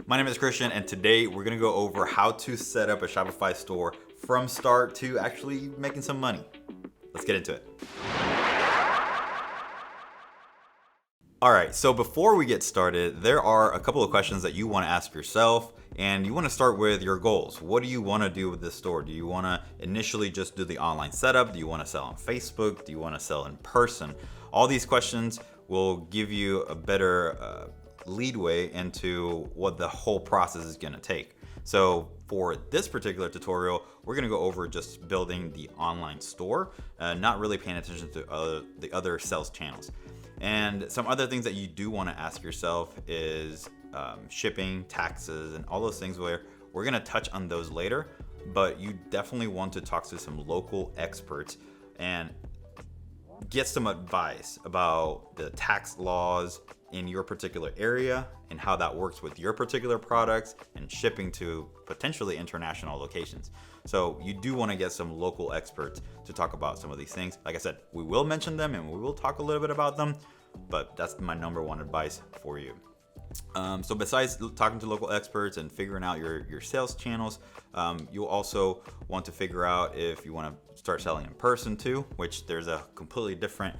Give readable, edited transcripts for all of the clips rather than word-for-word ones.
My name is Christian, and today we're gonna go over how to set up a Shopify store from start to actually making some money. Let's get into it. All right, so before we get started, there are a couple of questions that you want to ask yourself, and you want to start with your goals. What do you want to do with this store? Do you want to initially just do the online setup? Do you want to sell on Facebook? Do you want to sell in person? All these questions will give you a better leadway into what the whole process is going to take. So for this particular tutorial, we're going to go over just building the online store, not really paying attention to the other sales channels. And some other things that you do want to ask yourself is shipping, taxes, and all those things where we're going to touch on those later, but you definitely want to talk to some local experts and get some advice about the tax laws in your particular area and how that works with your particular products and shipping to potentially international locations. So you do want to get some local experts to talk about some of these things. Like I said, we will mention them and we will talk a little bit about them, but that's my number one advice for you. So besides talking to local experts and figuring out your sales channels, you'll also want to figure out if you want to start selling in person too, which there's a completely different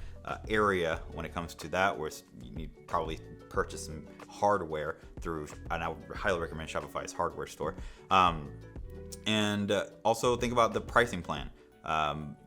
area when it comes to that, where you need probably purchase some hardware through, and I would highly recommend Shopify's hardware store. And also think about the pricing plan.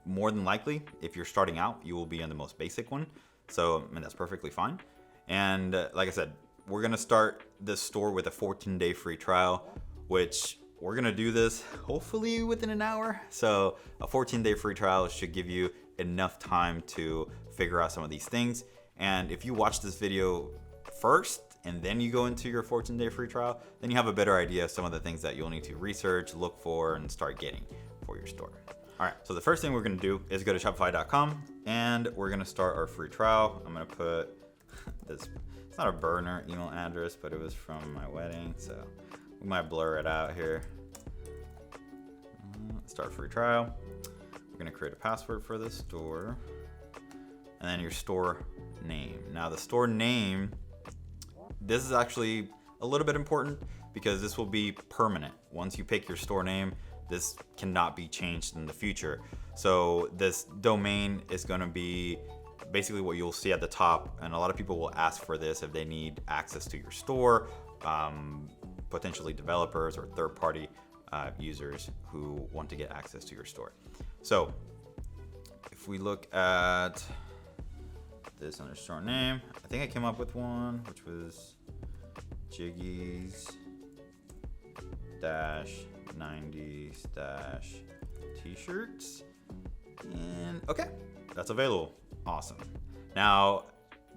More than likely, if you're starting out, you will be on the most basic one. So, and that's perfectly fine. And like I said, we're going to start this store with a 14-day free trial, which we're going to do this hopefully within an hour. So a 14-day free trial should give you enough time to figure out some of these things. And if you watch this video first and then you go into your 14-day free trial, then you have a better idea of some of the things that you'll need to research, look for, and start getting for your store. All right, so the first thing we're going to do is go to shopify.com and we're going to start our free trial. I'm going to put this, it's not a burner email address, but it was from my wedding, so we might blur it out here. Start free trial. We're going to create a password for the store, and then your store name. Now the store name, this is actually a little bit important because this will be permanent. Once you pick your store name, this cannot be changed in the future. So this domain is going to be basically what you'll see at the top, and a lot of people will ask for this if they need access to your store, potentially developers or third-party users who want to get access to your store. So if we look at this under store name, I think I came up with one, which was Jiggies -90s t-shirts, and okay, that's available. Awesome. Now,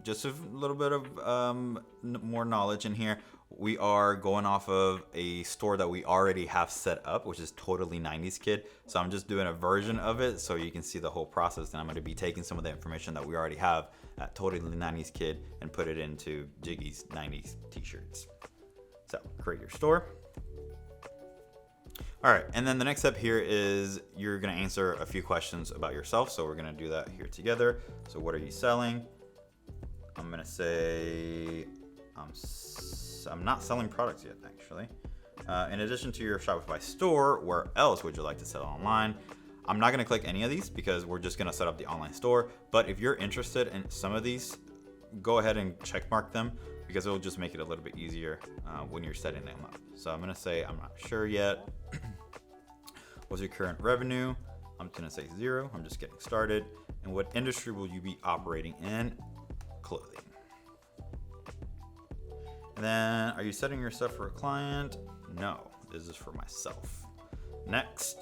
just a little bit of more knowledge in here. We are going off of a store that we already have set up, which is Totally 90s Kid. So I'm just doing a version of it so you can see the whole process. And I'm going to be taking some of the information that we already have at Totally 90s Kid and put it into Jiggy's 90s t-shirts. So create your store. All right, and then the next step here is you're gonna answer a few questions about yourself. So we're gonna do that here together. So what are you selling? I'm gonna say I'm not selling products yet, actually. In addition to your Shopify store, where else would you like to sell online? I'm not gonna click any of these because we're just gonna set up the online store. But if you're interested in some of these, go ahead and check mark them because it'll just make it a little bit easier when you're setting them up. So I'm gonna say I'm not sure yet. What's your current revenue? I'm gonna say 0. I'm just getting started. And what industry will you be operating in? Clothing. And then, are you setting yourself for a client? No, this is for myself. Next,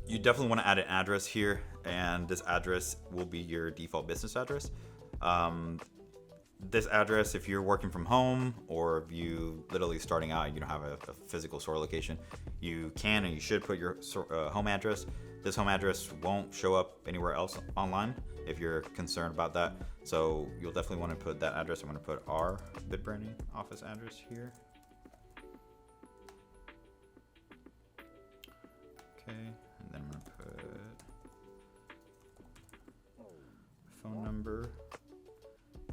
you definitely want to add an address here, and this address will be your default business address. This address, if you're working from home or if you literally starting out and you don't have a physical store location, you can and you should put your home address. This home address won't show up anywhere else online if you're concerned about that. So you'll definitely want to put that address. I'm going to put our BitBranding office address here. Okay, and then I'm going to put phone number.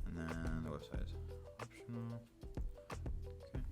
And then the website is optional. Okay.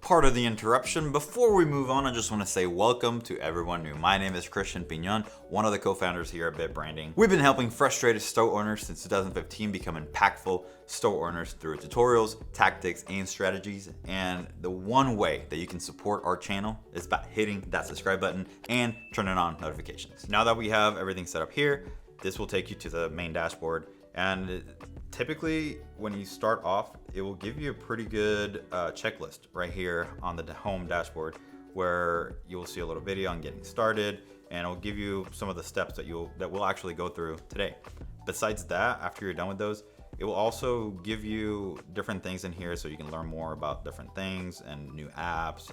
part of the interruption. Before we move on, I just want to say welcome to everyone new. My name is Christian Pignon, one of the co-founders here at BitBranding. We've been helping frustrated store owners since 2015 become impactful store owners through tutorials, tactics, and strategies. And the one way that you can support our channel is by hitting that subscribe button and turning on notifications. Now that we have everything set up here, this will take you to the main dashboard. And typically when you start off, it will give you a pretty good checklist right here on the home dashboard, where you will see a little video on getting started, and it'll give you some of the steps that we'll actually go through today. Besides that, after you're done with those, it will also give you different things in here so you can learn more about different things and new apps,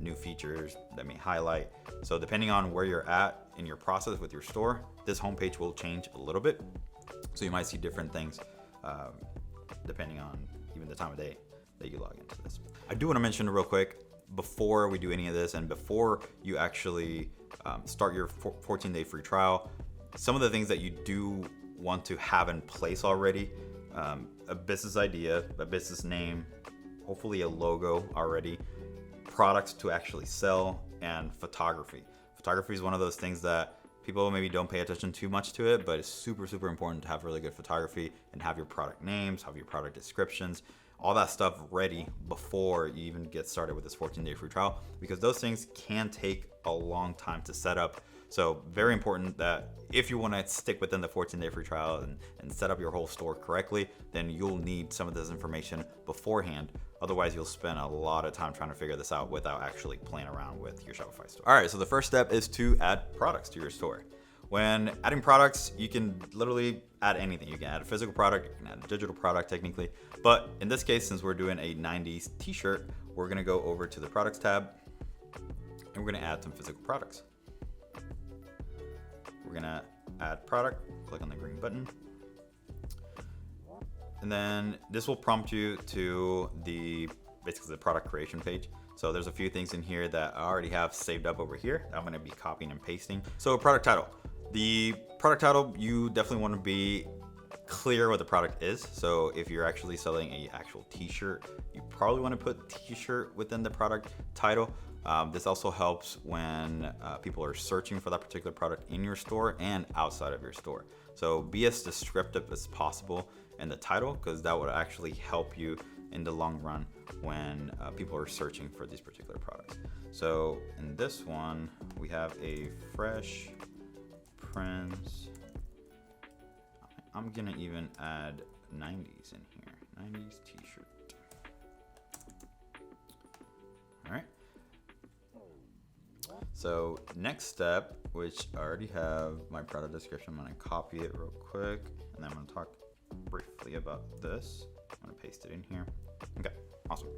new features that may highlight. So depending on where you're at in your process with your store, this homepage will change a little bit. So you might see different things depending on even the time of day that you log into this. I do want to mention real quick, before we do any of this and before you actually start your 14-day free trial, some of the things that you do want to have in place already: a business idea, a business name, hopefully a logo already, products to actually sell, and photography. Photography is one of those things that people maybe don't pay attention too much to it, but it's super, super important to have really good photography and have your product names, have your product descriptions, all that stuff ready before you even get started with this 14-day free trial, because those things can take a long time to set up. So very important that if you want to stick within the 14-day free trial and set up your whole store correctly, then you'll need some of this information beforehand. Otherwise, you'll spend a lot of time trying to figure this out without actually playing around with your Shopify store. All right, so the first step is to add products to your store. When adding products, you can literally add anything. You can add a physical product, you can add a digital product technically. But in this case, since we're doing a 90s t-shirt, we're gonna go over to the products tab and we're gonna add some physical products. We're gonna add product, click on the green button. And then this will prompt you to basically the product creation page. So there's a few things in here that I already have saved up over here. I'm gonna be copying and pasting. So product title. The product title, you definitely wanna be clear what the product is. So if you're actually selling a actual t-shirt, you probably wanna put t-shirt within the product title. This also helps when people are searching for that particular product in your store and outside of your store. So be as descriptive as possible in the title, because that would actually help you in the long run when people are searching for these particular products. So in this one, we have a fresh prints. I'm gonna even add 90s in here, 90s t-shirt. All right. So next step, which I already have my product description, I'm gonna copy it real quick, and then I'm gonna talk briefly about this. I'm gonna paste it in here. Okay, awesome.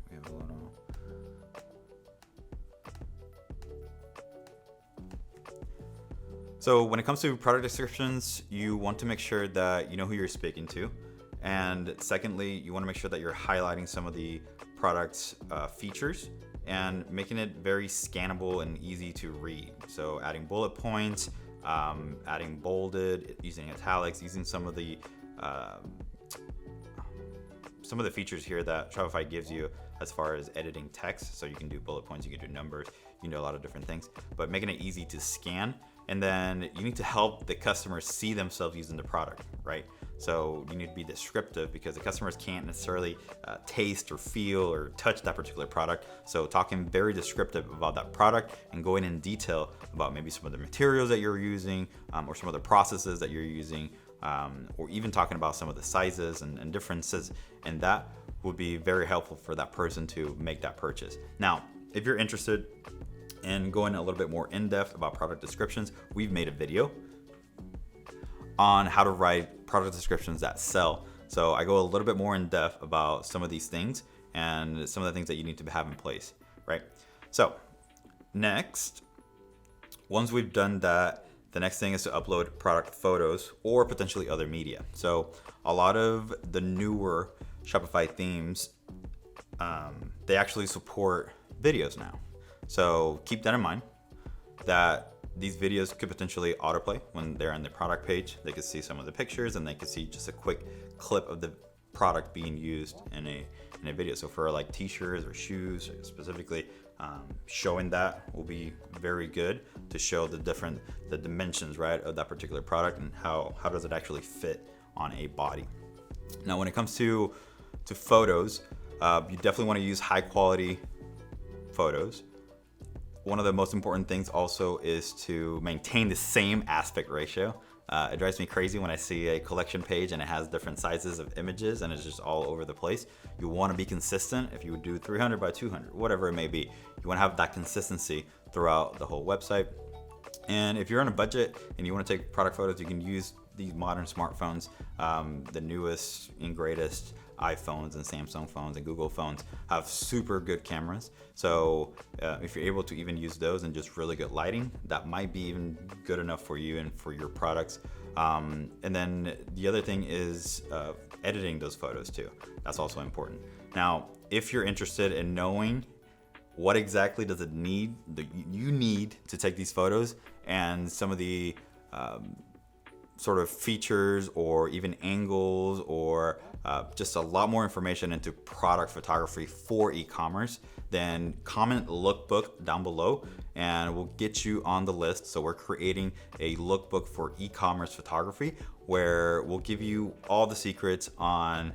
We have a little. So when it comes to product descriptions, you want to make sure that you know who you're speaking to. And secondly, you wanna make sure that you're highlighting some of the product's features and making it very scannable and easy to read. So adding bullet points, adding bolded, using italics, using some of the features here that Shopify gives you as far as editing text. So you can do bullet points, you can do numbers, you can do a lot of different things, but making it easy to scan. And then you need to help the customers see themselves using the product, right? So you need to be descriptive, because the customers can't necessarily taste or feel or touch that particular product. So talking very descriptive about that product and going in detail about maybe some of the materials that you're using, or some of the processes that you're using, or even talking about some of the sizes and differences, and that would be very helpful for that person to make that purchase. Now, if you're interested in going a little bit more in depth about product descriptions, we've made a video on how to write product descriptions that sell. So I go a little bit more in depth about some of these things and some of the things that you need to have in place, right? So next, once we've done that, the next thing is to upload product photos or potentially other media. So a lot of the newer Shopify themes, they actually support videos now. So keep that in mind, that these videos could potentially autoplay when they're on the product page. They could see some of the pictures and they could see just a quick clip of the product being used in in a video. So for like t-shirts or shoes specifically, showing that will be very good to show the dimensions, right, of that particular product and how does it actually fit on a body. Now, when it comes to photos, you definitely want to use high quality photos. One of the most important things also is to maintain the same aspect ratio. It drives me crazy when I see a collection page and it has different sizes of images and it's just all over the place. You want to be consistent. If you would do 300 by 200, whatever it may be, you want to have that consistency throughout the whole website. And if you're on a budget and you want to take product photos, you can use these modern smartphones, the newest and greatest iPhones and Samsung phones and Google phones have super good cameras. So if you're able to even use those and just really good lighting, that might be even good enough for you and for your products. And then the other thing is editing those photos too. That's also important. Now, if you're interested in knowing what exactly does it need, you need to take these photos and some of the sort of features or even angles or just a lot more information into product photography for e-commerce, then comment lookbook down below and we'll get you on the list. So we're creating a lookbook for e-commerce photography where we'll give you all the secrets on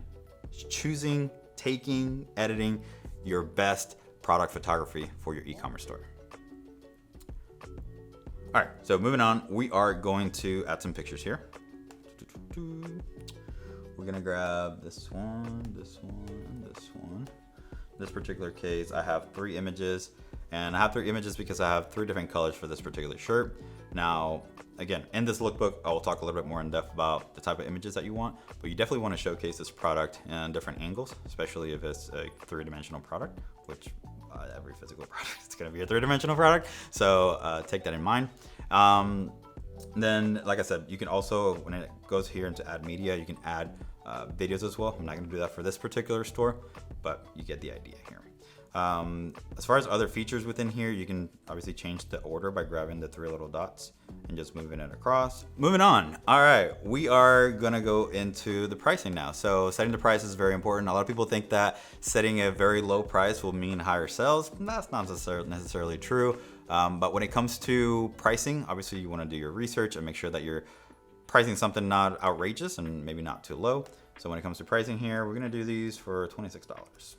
choosing, taking, editing your best product photography for your e-commerce store. All right, so moving on, we are going to add some pictures here. We're gonna grab this one, this one, this one. In this particular case, I have 3 images, and I have 3 images because I have 3 different colors for this particular shirt. Now, again, in this lookbook, I will talk a little bit more in depth about the type of images that you want, but you definitely want to showcase this product in different angles, especially if it's a 3-dimensional product, which every physical product is going to be a 3-dimensional product. So take that in mind. Then, like I said, you can also, when it goes here into add media, you can add videos as well. I'm not going to do that for this particular store, but you get the idea here. As far as other features within here, you can obviously change the order by grabbing the 3 little dots and just moving it across. Moving on. All right, we are gonna go into the pricing now. So setting the price is very important. A lot of people think that setting a very low price will mean higher sales. That's not necessarily true. But when it comes to pricing, obviously you wanna do your research and make sure that you're pricing something not outrageous and maybe not too low. So when it comes to pricing here, we're gonna do these for $26.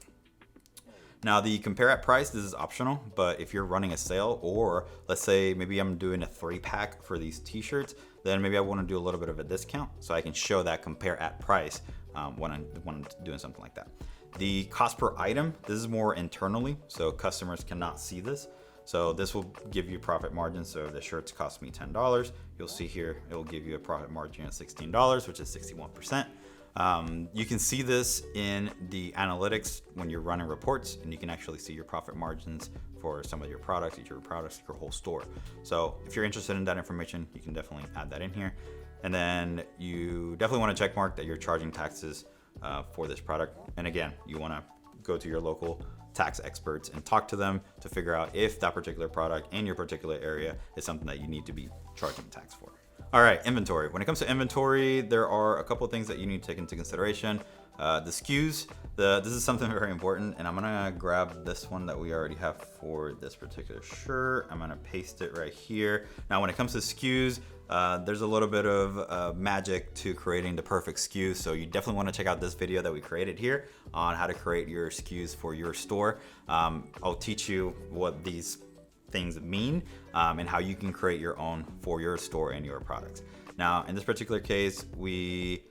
Now the compare at price, this is optional, but if you're running a sale, or let's say maybe I'm doing a 3-pack for these t-shirts, then maybe I want to do a little bit of a discount so I can show that compare at price when I'm doing something like that. The cost per item, this is more internally, so customers cannot see this. So this will give you profit margin. So if the shirts cost me $10, you'll see here, it will give you a profit margin of $16, which is 61%. You can see this in the analytics when you're running reports, and you can actually see your profit margins for some of your products, your whole store. So if you're interested in that information, you can definitely add that in here. And then you definitely want to check mark that you're charging taxes for this product. And again, you want to go to your local tax experts and talk to them to figure out if that particular product in your particular area is something that you need to be charging tax for. All right, inventory. When it comes to inventory, there are a couple of things that you need to take into consideration. The SKUs, this is something very important, and I'm gonna grab this one that we already have for this particular shirt. I'm gonna paste it right here. Now, when it comes to SKUs, there's a little bit of magic to creating the perfect SKU, so you definitely wanna check out this video that we created here on how to create your SKUs for your store. I'll teach you what these things mean and how you can create your own for your store and your products. Now, in this particular case, we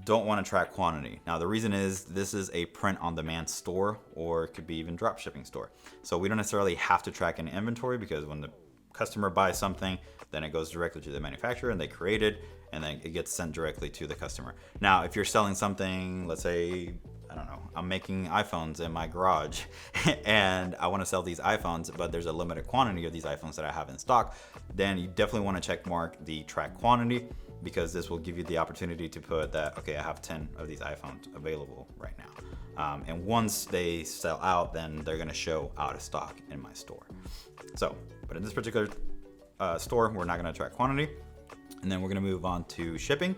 don't want to track quantity. Now, the reason is this is a print-on-demand store, or it could be even drop shipping store. So we don't necessarily have to track any inventory, because when the customer buys something, then it goes directly to the manufacturer and they create it, and then it gets sent directly to the customer. Now, if you're selling something, let's say, I don't know, I'm making iPhones in my garage and I want to sell these iPhones, but there's a limited quantity of these iPhones that I have in stock, then you definitely want to check mark the track quantity, because this will give you the opportunity to put that, okay, I have 10 of these iPhones available right now. And once they sell out, then they're going to show out of stock in my store. So, but in this particular store, we're not going to track quantity. And then we're going to move on to shipping.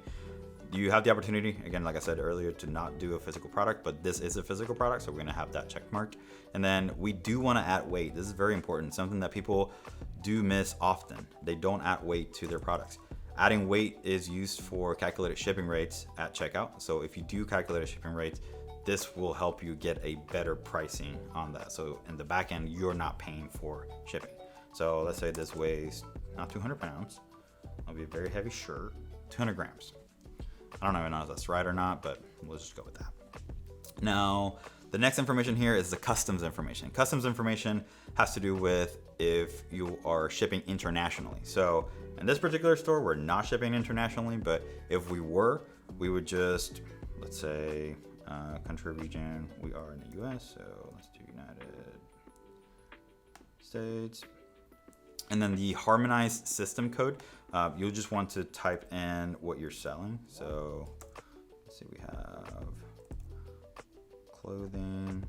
you have the opportunity, again, like I said earlier, to not do a physical product, but this is a physical product, so we're gonna have that check marked. And then we do wanna add weight. This is very important, something that people do miss often. They don't add weight to their products. Adding weight is used for calculated shipping rates at checkout. So if you do calculated shipping rates, this will help you get a better pricing on that. So in the back end, you're not paying for shipping. So let's say this weighs not 200 pounds. It'll be a very heavy shirt, 200 grams. I don't even know if that's right or not, but we'll just go with that. Now, the next information here is the customs information. Customs information has to do with if you are shipping internationally. So in this particular store, we're not shipping internationally, but if we were, we would just, let's say, country region, we are in the US, so let's do United States. And then the harmonized system code, you'll just want to type in what you're selling. So let's see, we have clothing.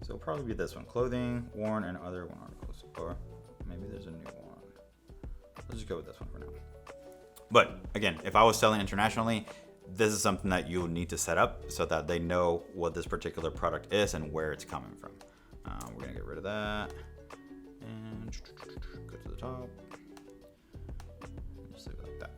So it'll probably be this one, clothing, worn, and other worn articles. Or maybe there's a new one. Let's just go with this one for now. But again, if I was selling internationally, this is something that you'll need to set up so that they know what this particular product is and where it's coming from. We're gonna get rid of that and go to the top. Just leave it like that.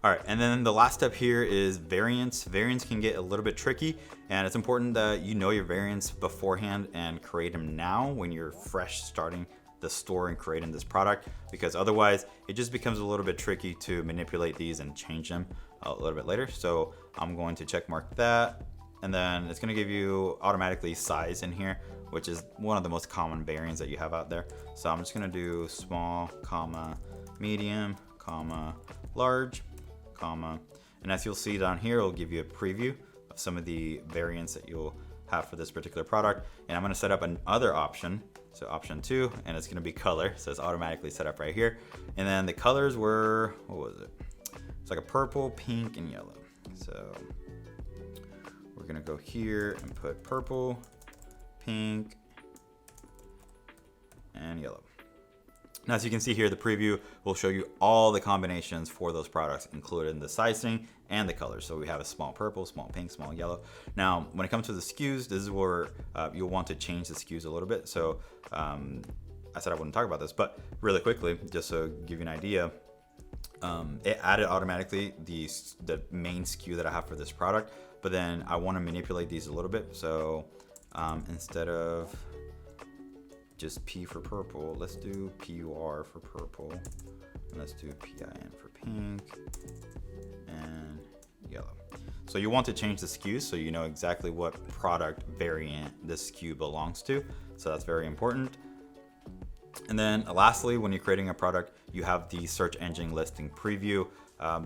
All right, and then the last step here is variance. Variance can get a little bit tricky, and it's important that you know your variants beforehand and create them now when you're fresh starting the store and creating this product, because otherwise it just becomes a little bit tricky to manipulate these and change them a little bit later. So I'm going to check mark that, and then it's going to give you automatically size in here, which is one of the most common variants that you have out there. So I'm just going to do small, comma, medium, comma, large, comma, and as you'll see down here, it'll give you a preview of some of the variants that you'll have for this particular product. And I'm going to set up another option, so option 2, and it's going to be color, so it's automatically set up right here. And then the colors were, what was it? It's like a purple, pink, and yellow. So we're going to go here and put purple, pink, and yellow. Now, as you can see here, the preview will show you all the combinations for those products, including the sizing and the colors. So we have a small purple, small pink, small yellow. Now, when it comes to the SKUs, this is where you'll want to change the SKUs a little bit. So I said I wouldn't talk about this, but really quickly, just to give you an idea, it added automatically the main SKU that I have for this product, but then I want to manipulate these a little bit. So instead of just P for purple, let's do PUR for purple, and let's do PIN for pink and yellow. So you want to change the SKUs so you know exactly what product variant this SKU belongs to. So that's very important. And then lastly, when you're creating a product, you have the search engine listing preview.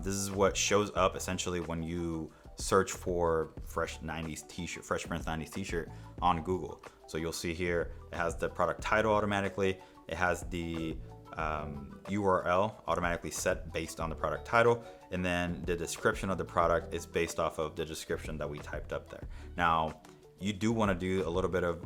This is what shows up essentially when you search for Fresh Prince 90s t-shirt on Google. So you'll see here, it has the product title automatically. It has the URL automatically set based on the product title. And then the description of the product is based off of the description that we typed up there. Now, you do want to do a little bit of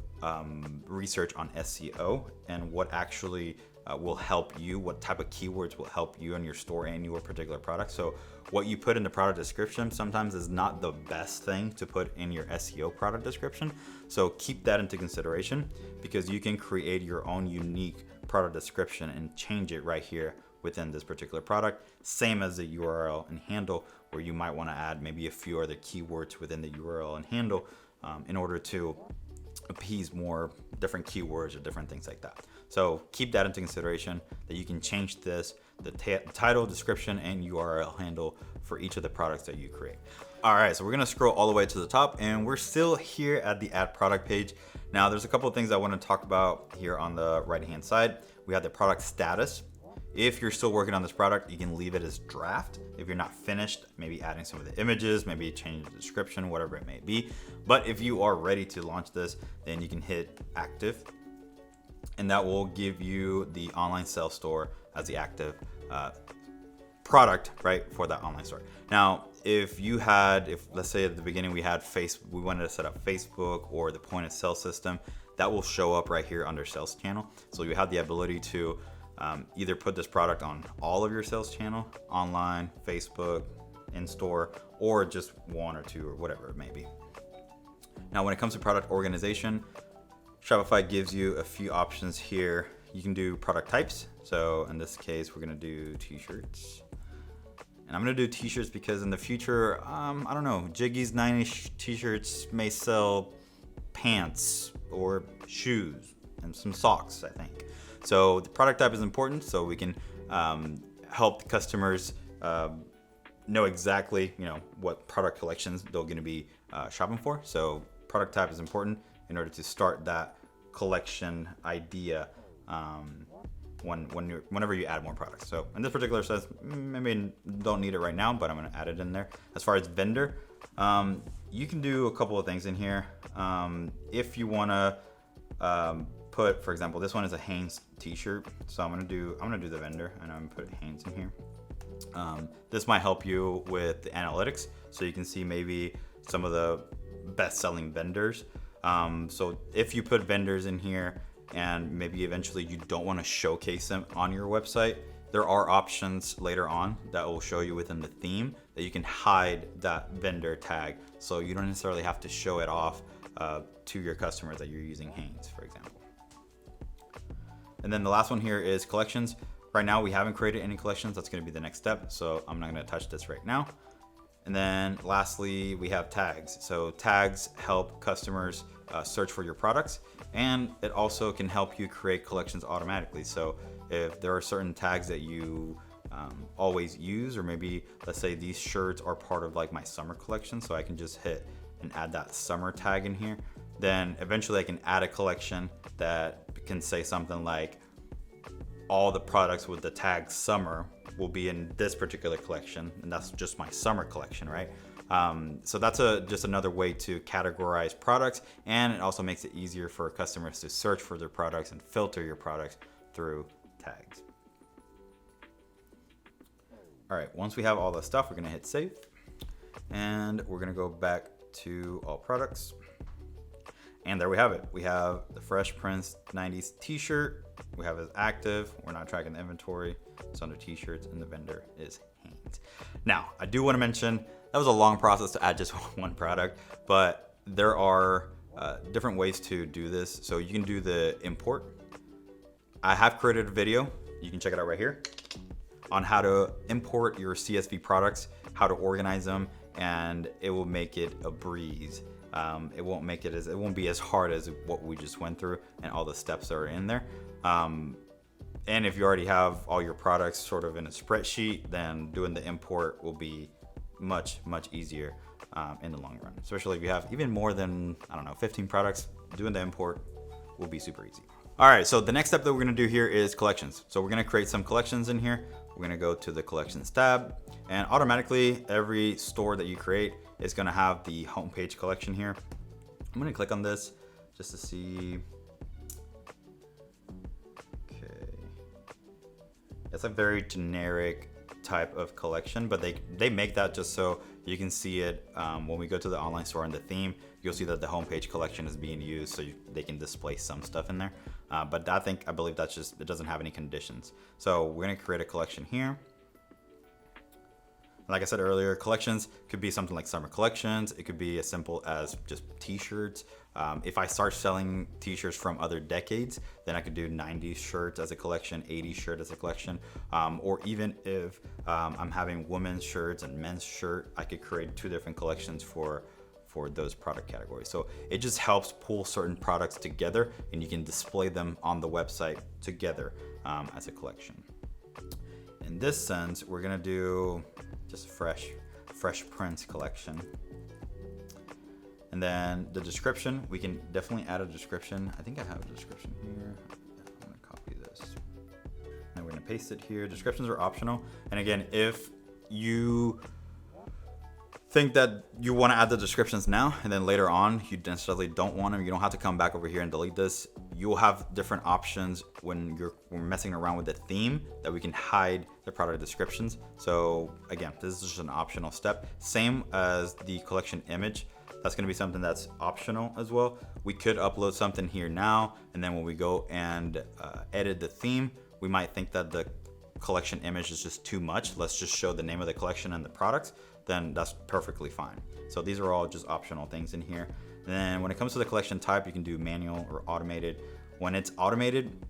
research on SEO and what actually will help you, what type of keywords will help you in your store and your particular product. So what you put in the product description sometimes is not the best thing to put in your SEO product description. So keep that into consideration, because you can create your own unique product description and change it right here within this particular product. Same as the URL and handle, where you might want to add maybe a few other keywords within the URL and handle in order to appease more different keywords or different things like that. So keep that into consideration, that you can change this, the title, description, and URL handle for each of the products that you create. All right, so we're gonna scroll all the way to the top, and we're still here at the add product page. Now, there's a couple of things I want to talk about here on the right-hand side. We have the product status. If you're still working on this product, you can leave it as draft. If you're not finished, maybe adding some of the images, maybe change the description, whatever it may be. But if you are ready to launch this, then you can hit active, and that will give you the online sales store as the active product, right, for that online store. Now, if let's say at the beginning we wanted to set up Facebook or the point of sale system, that will show up right here under sales channel. So you have the ability to either put this product on all of your sales channel, online, Facebook, in-store, or just one or two or whatever it may be. Now, when it comes to product organization, Shopify gives you a few options here. You can do product types. So in this case, we're going to do t-shirts. And I'm going to do t-shirts because in the future, I don't know, Jiggy's 90s t-shirts may sell pants or shoes and some socks, I think. So the product type is important so we can help the customers know exactly, what product collections they're going to be shopping for. So product type is important in order to start that collection idea whenever you add more products. So in this particular sense, maybe don't need it right now, but I'm going to add it in there. As far as vendor, you can do a couple of things in here. If you want to put, for example, this one is a Hanes t-shirt, so I'm gonna do the vendor, and I'm gonna put Hanes in here. This might help you with the analytics, so you can see maybe some of the best-selling vendors. So if you put vendors in here, and maybe eventually you don't want to showcase them on your website, there are options later on that will show you within the theme that you can hide that vendor tag, so you don't necessarily have to show it off to your customers that you're using Hanes, for example. And then the last one here is collections. Right now we haven't created any collections. That's going to be the next step, so I'm not going to touch this right now. And then lastly, we have tags. So tags help customers search for your products, and it also can help you create collections automatically. So if there are certain tags that you always use, or maybe let's say these shirts are part of like my summer collection, so I can just hit and add that summer tag in here. Then eventually I can add a collection that can say something like all the products with the tag summer will be in this particular collection, and that's just my summer collection, right? So that's just another way to categorize products, and it also makes it easier for customers to search for their products and filter your products through tags. All right, once we have all the stuff, we're gonna hit save, and we're gonna go back to all products. And there we have it. We have the Fresh Prince 90s t-shirt. We have it active. We're not tracking the inventory. It's under t-shirts, and the vendor is Hanes. Now, I do want to mention that was a long process to add just one product, but there are different ways to do this. So you can do the import. I have created a video. You can check it out right here on how to import your CSV products, how to organize them, and it will make it a breeze. It won't be as hard as what we just went through and all the steps that are in there. And if you already have all your products sort of in a spreadsheet, then doing the import will be much easier in the long run. Especially if you have even more than 15 products, doing the import will be super easy. All right, so the next step that we're gonna do here is collections. So we're gonna create some collections in here. We're gonna go to the collections tab, and automatically every store that you create is gonna have the homepage collection here. I'm gonna click on this just to see. Okay, it's a very generic type of collection, but they make that just so you can see it when we go to the online store in the theme. You'll see that the homepage collection is being used, so they can display some stuff in there. But I believe that's just, it doesn't have any conditions. So we're gonna create a collection here. Like I said earlier, collections could be something like summer collections. It could be as simple as just t-shirts. If I start selling t-shirts from other decades, then I could do 90s shirts as a collection, 80s shirt as a collection. Or even if I'm having women's shirts and men's shirt, I could create two different collections for those product categories. So it just helps pull certain products together, and you can display them on the website together as a collection. In this sense, we're gonna do just Fresh Prince collection. And then the description, we can definitely add a description. I think I have a description here. I'm gonna copy this. And we're gonna paste it here. Descriptions are optional. And again, if you think that you want to add the descriptions now and then later on you necessarily don't want them, you don't have to come back over here and delete this. You'll have different options when we're messing around with the theme that we can hide the product descriptions. So again, this is just an optional step. Same as the collection image. That's going to be something that's optional as well. We could upload something here now, and then when we go and edit the theme, we might think that the collection image is just too much. Let's just show the name of the collection and the products, then that's perfectly fine. So these are all just optional things in here. And then when it comes to the collection type, you can do manual or automated. When it's automated,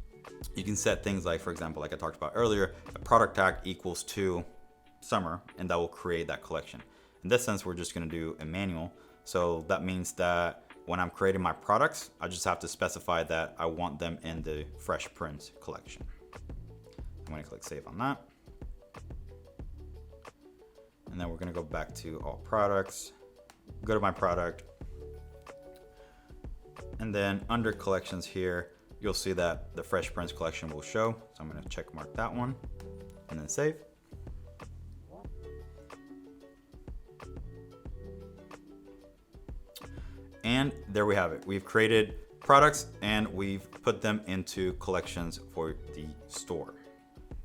you can set things like, for example, like I talked about earlier, a product tag equals to summer, and that will create that collection. In this sense, we're just going to do a manual. So that means that when I'm creating my products, I just have to specify that I want them in the Fresh Prints collection. I'm going to click save on that. And then we're going to go back to all products, go to my product. And then under collections here, you'll see that the Fresh Prints collection will show. So I'm going to check mark that one and then save. And there we have it. We've created products and we've put them into collections for the store.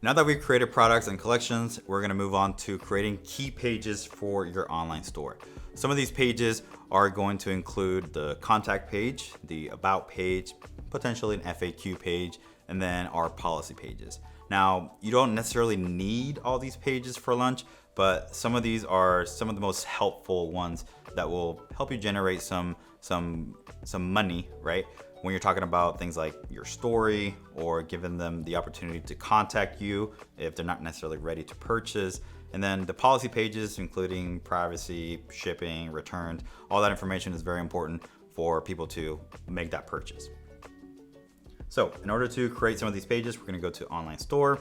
Now that we've created products and collections, we're going to move on to creating key pages for your online store. Some of these pages are going to include the contact page, the about page, potentially an FAQ page, and then our policy pages. Now, you don't necessarily need all these pages for launch, but some of these are some of the most helpful ones that will help you generate some money, right? When you're talking about things like your story or giving them the opportunity to contact you if they're not necessarily ready to purchase. And then the policy pages, including privacy, shipping, returns, all that information is very important for people to make that purchase. So in order to create some of these pages, we're going to go to online store.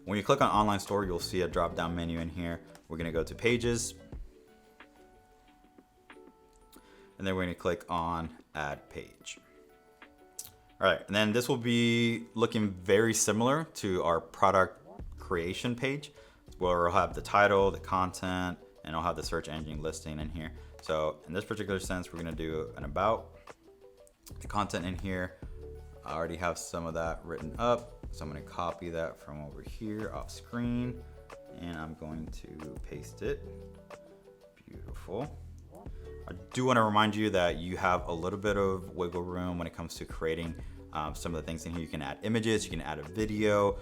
When you click on online store, you'll see a drop down menu in here. We're going to go to pages. And then we're going to click on add page. All right, and then this will be looking very similar to our product creation page, where we'll have the title, the content, and I'll have the search engine listing in here. So in this particular sense, we're going to do an about. The content in here, I already have some of that written up, so I'm going to copy that from over here off screen, and I'm going to paste it. Beautiful. I do want to remind you that you have a little bit of wiggle room when it comes to creating some of the things in here. You can add images, you can add a video,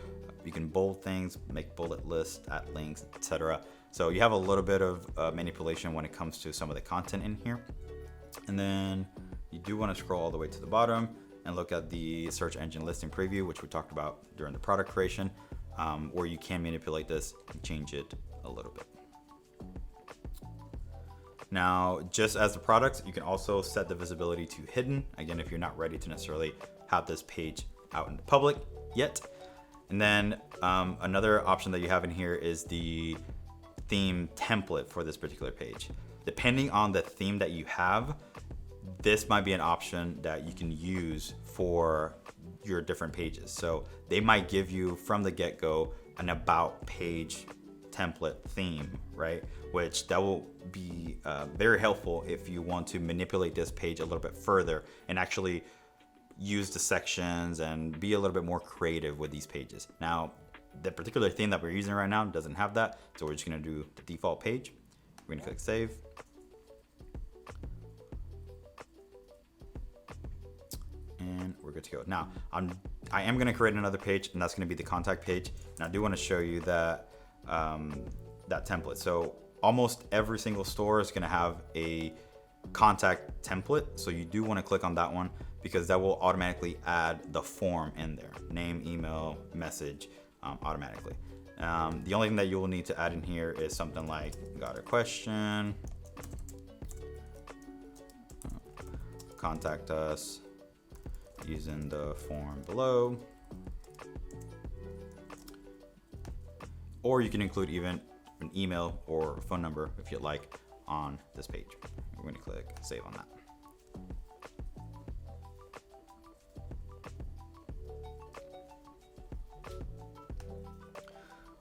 you can bold things, make bullet lists, add links, etc. So you have a little bit of manipulation when it comes to some of the content in here. And then you do want to scroll all the way to the bottom and look at the search engine listing preview, which we talked about during the product creation, where you can manipulate this and change it a little bit. Now, just as the products, you can also set the visibility to hidden. Again, if you're not ready to necessarily have this page out in the public yet. And then another option that you have in here is the theme template for this particular page. Depending on the theme that you have, this might be an option that you can use for your different pages. So they might give you from the get-go an about page template theme, right? Which that will be very helpful if you want to manipulate this page a little bit further and actually use the sections and be a little bit more creative with these pages. Now, the particular theme that we're using right now doesn't have that, so we're just gonna do the default page. We're gonna click save. And we're good to go. Now, I am gonna create another page, and that's gonna be the contact page. And I do wanna show you that that template. So almost every single store is going to have a contact template. So you do want to click on that one because that will automatically add the form in there. Name, email, message, automatically. The only thing that you will need to add in here is something like, got a question, contact us using the form below. Or you can include even an email or phone number if you'd like on this page. We're going to click save on that.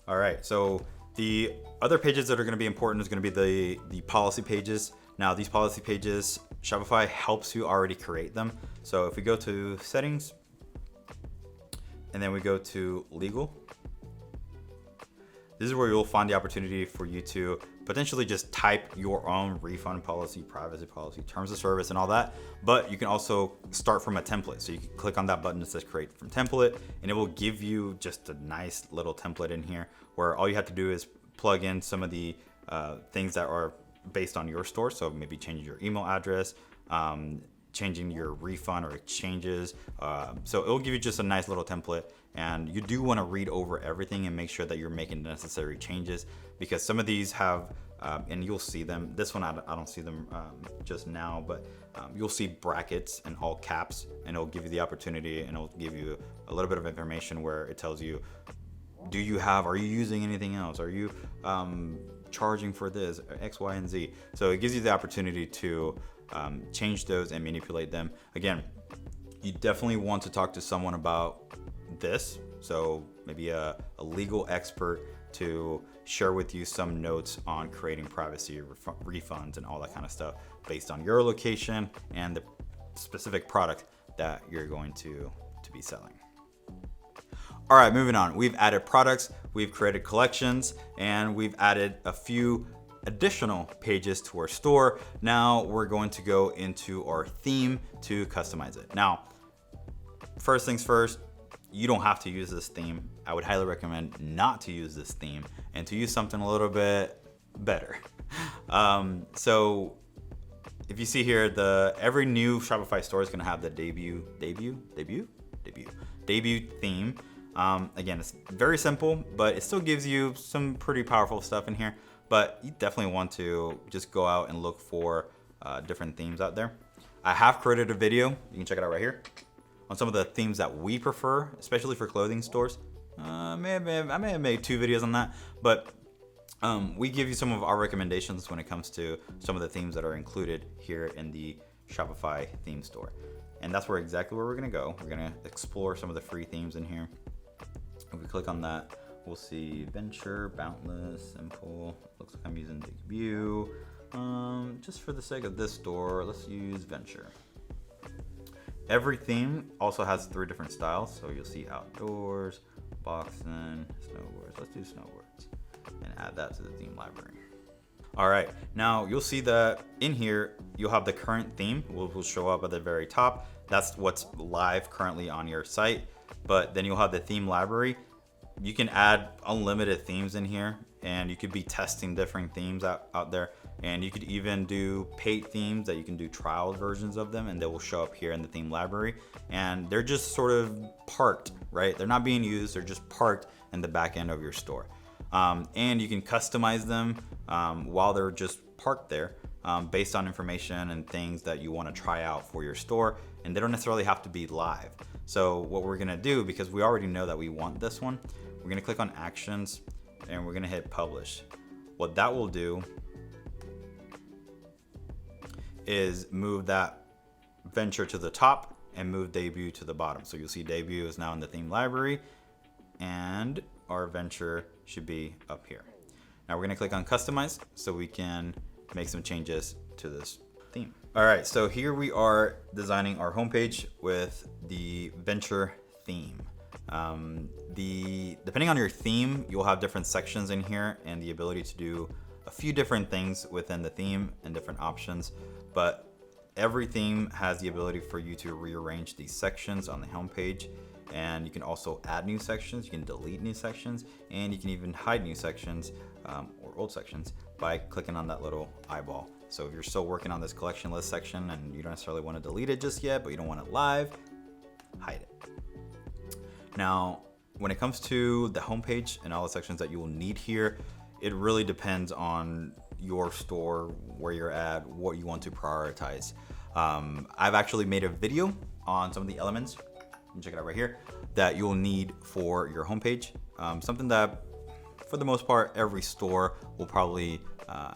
All right, so the other pages that are going to be important is going to be the policy pages. Now, these policy pages, Shopify helps you already create them. So if we go to settings and then we go to legal, this is where you'll find the opportunity for you to potentially just type your own refund policy, privacy policy, terms of service, and all that. But you can also start from a template. So you can click on that button that says create from template, and it will give you just a nice little template in here where all you have to do is plug in some of the things that are based on your store. So maybe changing your email address, changing your refund or exchanges. So it'll give you just a nice little template, and you do want to read over everything and make sure that you're making necessary changes, because some of these have, and you'll see them, this one I don't see them just now, but you'll see brackets and all caps, and it'll give you the opportunity, and it'll give you a little bit of information where it tells you, are you using anything else? Are you charging for this, X, Y, and Z? So it gives you the opportunity to change those and manipulate them. Again, you definitely want to talk to someone about this. So maybe a legal expert to share with you some notes on creating privacy, refunds, and all that kind of stuff based on your location and the specific product that you're going to be selling. All right, moving on. We've added products, we've created collections, and we've added a few additional pages to our store. Now we're going to go into our theme to customize it. Now, first things first, you don't have to use this theme. I would highly recommend not to use this theme and to use something a little bit better. So if you see here, every new Shopify store is going to have the debut theme. Again, it's very simple, but it still gives you some pretty powerful stuff in here. But you definitely want to just go out and look for different themes out there. I have created a video, you can check it out right here, on some of the themes that we prefer, especially for clothing stores. I may have made 2 videos on that, but we give you some of our recommendations when it comes to some of the themes that are included here in the Shopify theme store. And that's exactly where we're gonna go. We're gonna explore some of the free themes in here. If we click on that, we'll see Venture, Boundless, Simple. Looks like I'm using Debut. Just for the sake of this store, let's use Venture. Every theme also has 3 different styles. So you'll see outdoors, boxing, snowboards. Let's do snowboards and add that to the theme library. All right, now you'll see that in here, you'll have the current theme will show up at the very top. That's what's live currently on your site. But then you'll have the theme library. You can add unlimited themes in here, and you could be testing different themes out there. And you could even do paid themes that you can do trial versions of them, and they will show up here in the theme library. And they're just sort of parked, right? They're not being used, they're just parked in the back end of your store. And you can customize them while they're just parked there based on information and things that you want to try out for your store. And they don't necessarily have to be live. So what we're gonna do, because we already know that we want this one, we're gonna click on Actions and we're gonna hit Publish. What that will do is move that Venture to the top and move Debut to the bottom. So you'll see Debut is now in the theme library and our Venture should be up here. Now we're gonna click on Customize so we can make some changes to this theme. All right, so here we are designing our homepage with the Venture theme. Depending on your theme, you'll have different sections in here and the ability to do a few different things within the theme and different options, but every theme has the ability for you to rearrange these sections on the homepage. And you can also add new sections, you can delete new sections, and you can even hide new sections or old sections by clicking on that little eyeball. So if you're still working on this collection list section and you don't necessarily want to delete it just yet, but you don't want it live, hide it. Now, when it comes to the homepage and all the sections that you will need here, it really depends on your store, where you're at, what you want to prioritize. I've actually made a video on some of the elements, you can check it out right here, that you'll need for your homepage. Something that, for the most part, every store will probably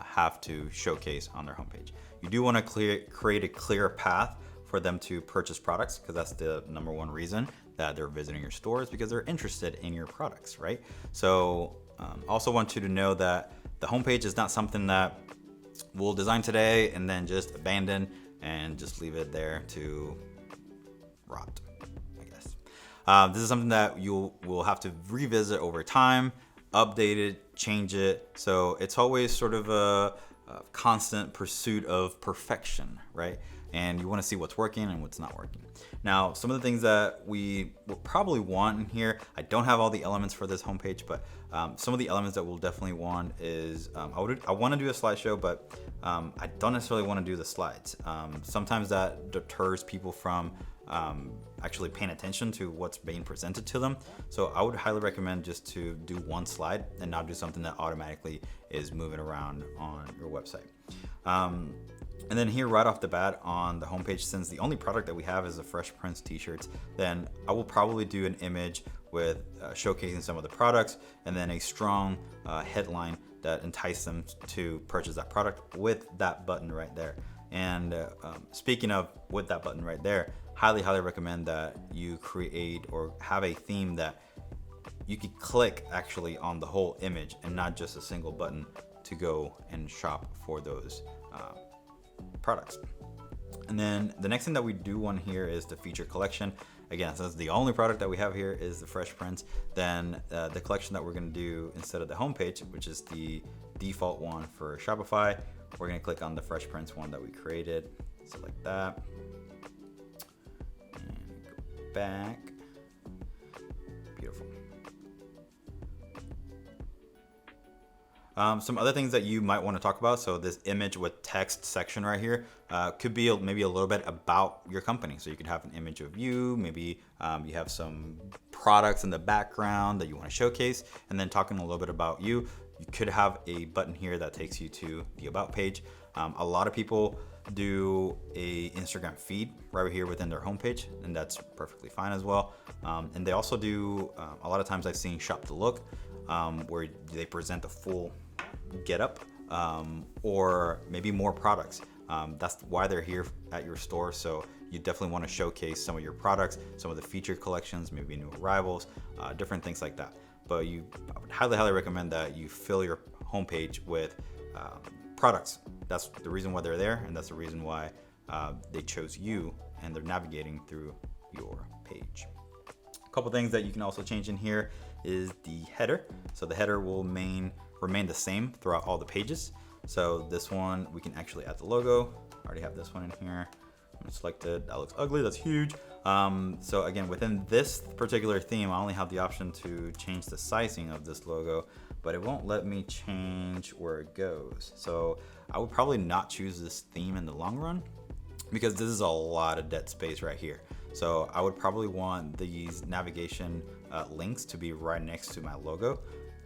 have to showcase on their homepage. You do want to create a clear path for them to purchase products, because that's the number one reason that they're visiting your stores, because they're interested in your products, right? So also want you to know that the homepage is not something that we'll design today and then just abandon and just leave it there to rot, I guess. This is something that will have to revisit over time. update it, change it. So it's always sort of a constant pursuit of perfection, right? And you want to see what's working and what's not working. Now, some of the things that we will probably want in here, I don't have all the elements for this homepage, but some of the elements that we'll definitely want is, I want to do a slideshow, but I don't necessarily want to do the slides. Sometimes that deters people from actually paying attention to what's being presented to them. So I would highly recommend just to do one slide and not do something that automatically is moving around on your website. And then here right off the bat on the homepage, since the only product that we have is the Fresh Prince t-shirts, then I will probably do an image with showcasing some of the products and then a strong headline that entices them to purchase that product with that button right there. And speaking of with that button right there, highly recommend that you create or have a theme that you could click actually on the whole image and not just a single button to go and shop for those products. And then the next thing that we do want here is the feature collection. Again, since the only product that we have here is the Fresh Prince, then the collection that we're going to do instead of the homepage, which is the default one for Shopify, we're going to click on the Fresh Prince one that we created. Select that and go back. Beautiful. Some other things that you might want to talk about. So this image with text section right here could be maybe a little bit about your company. So you could have an image of you, maybe you have some products in the background that you want to showcase, and then talking a little bit about you. You could have a button here that takes you to the About page. A lot of people do a Instagram feed right here within their homepage, and that's perfectly fine as well. And they also do, a lot of times I've seen Shop to Look, where they present the full getup, or maybe more products. That's why they're here at your store. So you definitely want to showcase some of your products, some of the featured collections, maybe new arrivals, different things like that. But I would highly recommend that you fill your homepage with products. That's the reason why they're there, and that's the reason why they chose you and they're navigating through your page. A couple things that you can also change in here is the header. So the header will remain the same throughout all the pages. So this one, we can actually add the logo. I already have this one in here. I'm gonna select it. That looks ugly, that's huge. So again, within this particular theme, I only have the option to change the sizing of this logo, but it won't let me change where it goes. So I would probably not choose this theme in the long run because this is a lot of dead space right here. So I would probably want these navigation links to be right next to my logo.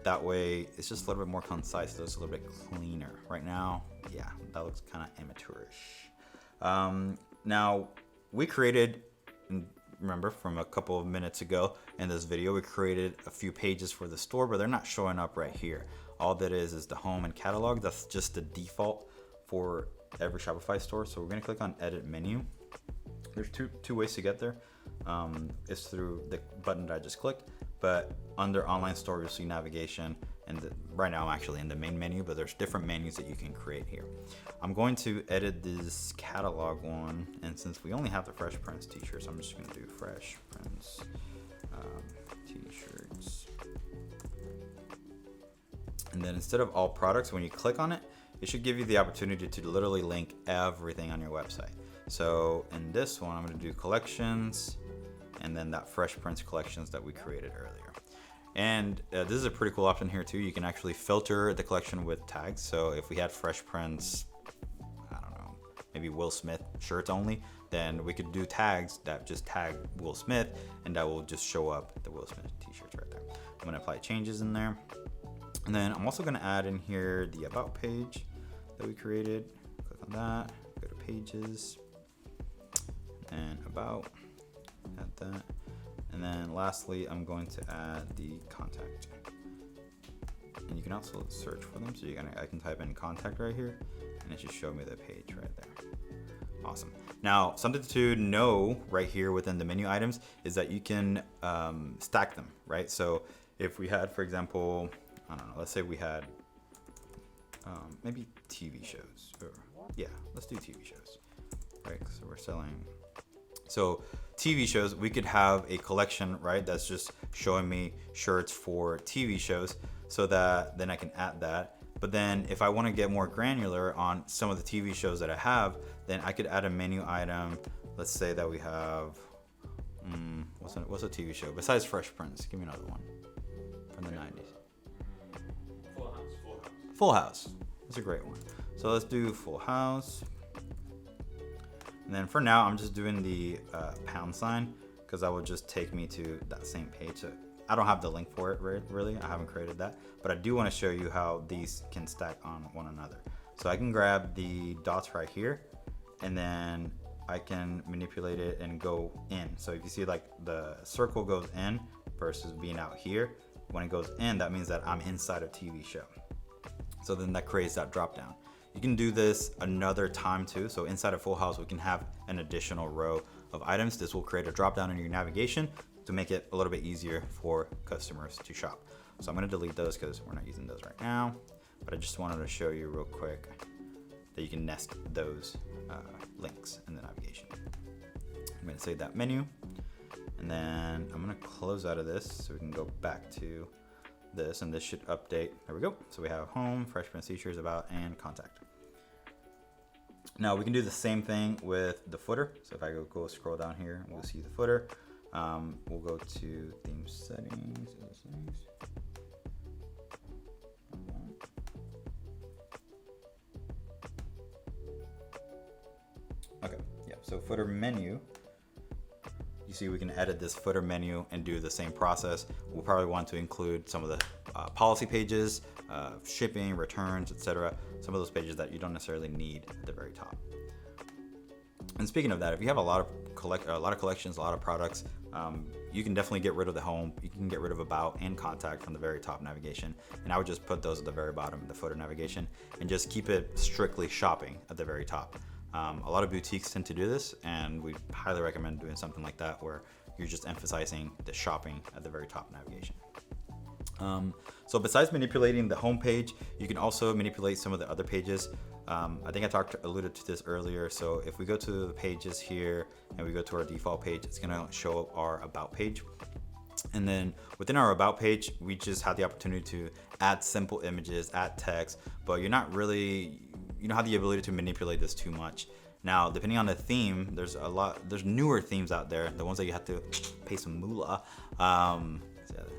That way it's just a little bit more concise, so it's a little bit cleaner. Right now, yeah, that looks kind of amateurish. Now we created, remember from a couple of minutes ago in this video, we created a few pages for the store, but they're not showing up right here. All that is the home and catalog. That's just the default for every Shopify store. So we're gonna click on edit menu. There's two ways to get there. It's through the button that I just clicked, but under online store, you'll see navigation. And right now I'm actually in the main menu, but there's different menus that you can create here. I'm going to edit this catalog one. And since we only have the Fresh Prince t-shirts, I'm just gonna do Fresh Prince t-shirts. And then instead of all products, when you click on it, it should give you the opportunity to literally link everything on your website. So in this one, I'm gonna do collections and then that Fresh Prince collections that we created earlier. And this is a pretty cool option here too. You can actually filter the collection with tags. So if we had Fresh Prince, I don't know, maybe Will Smith shirts only, then we could do tags that just tag Will Smith and that will just show up the Will Smith t-shirts right there. I'm gonna apply changes in there. And then I'm also gonna add in here the About page that we created. Click on that, go to pages, and About, add that. And then lastly, I'm going to add the contact. And you can also search for them. So I can type in contact right here and it should show me the page right there. Awesome. Now, something to know right here within the menu items is that you can stack them, right? So if we had, for example, I don't know, let's say we had maybe TV shows. Or, yeah, let's do TV shows, right? So we're selling. So TV shows, we could have a collection, right? That's just showing me shirts for TV shows. so that then I can add that. But then if I want to get more granular on some of the TV shows that I have, then I could add a menu item. Let's say that we have, what's a TV show besides Fresh Prince? Give me another one from the 90s. Full House. That's a great one. So let's do Full House. And then for now, I'm just doing the pound sign because that will just take me to that same page. So I don't have the link for it really. I haven't created that, but I do want to show you how these can stack on one another. So I can grab the dots right here, and then I can manipulate it and go in. So if you see like the circle goes in versus being out here, when it goes in, that means that I'm inside a TV show. So then that creates that drop down. You can do this another time too. So inside of Full House, we can have an additional row of items. This will create a drop down in your navigation to make it a little bit easier for customers to shop. So I'm gonna delete those because we're not using those right now, but I just wanted to show you real quick that you can nest those links in the navigation. I'm gonna save that menu, and then I'm gonna close out of this so we can go back to this, and this should update. There we go. So we have home, Fresh Prince features, about, and contact. Now we can do the same thing with the footer. So if I go scroll down here, we'll see the footer. We'll go to theme settings. Okay, yeah, so footer menu. You see we can edit this footer menu and do the same process. We'll probably want to include some of the policy pages, shipping, returns, etc. Some of those pages that you don't necessarily need at the very top. And speaking of that, if you have a lot of collections, a lot of products, you can definitely get rid of the home. You can get rid of about and contact from the very top navigation. And I would just put those at the very bottom, the footer navigation, and just keep it strictly shopping at the very top. A lot of boutiques tend to do this, and we highly recommend doing something like that where you're just emphasizing the shopping at the very top navigation. So besides manipulating the home page, you can also manipulate some of the other pages. I think I alluded to this earlier. So if we go to the pages here and we go to our default page, it's gonna show up our about page. And then within our about page, we just have the opportunity to add simple images, add text, but you don't have the ability to manipulate this too much. Now, depending on the theme, there's newer themes out there, the ones that you have to pay some moolah.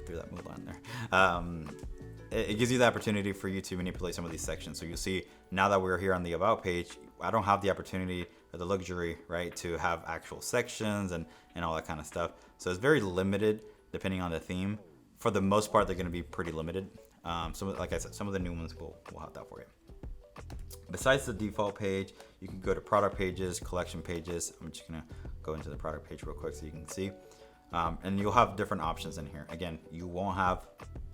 Threw that moolah in there. It gives you the opportunity for you to manipulate some of these sections. So you'll see now that we're here on the about page, I don't have the opportunity or the luxury, right, to have actual sections and all that kind of stuff. So it's very limited depending on the theme. For the most part, they're going to be pretty limited. Like I said, some of the new ones will have that for you. Besides the default page, you can go to product pages, collection pages. I'm just gonna go into the product page real quick so you can see. And you'll have different options in here. Again, you won't have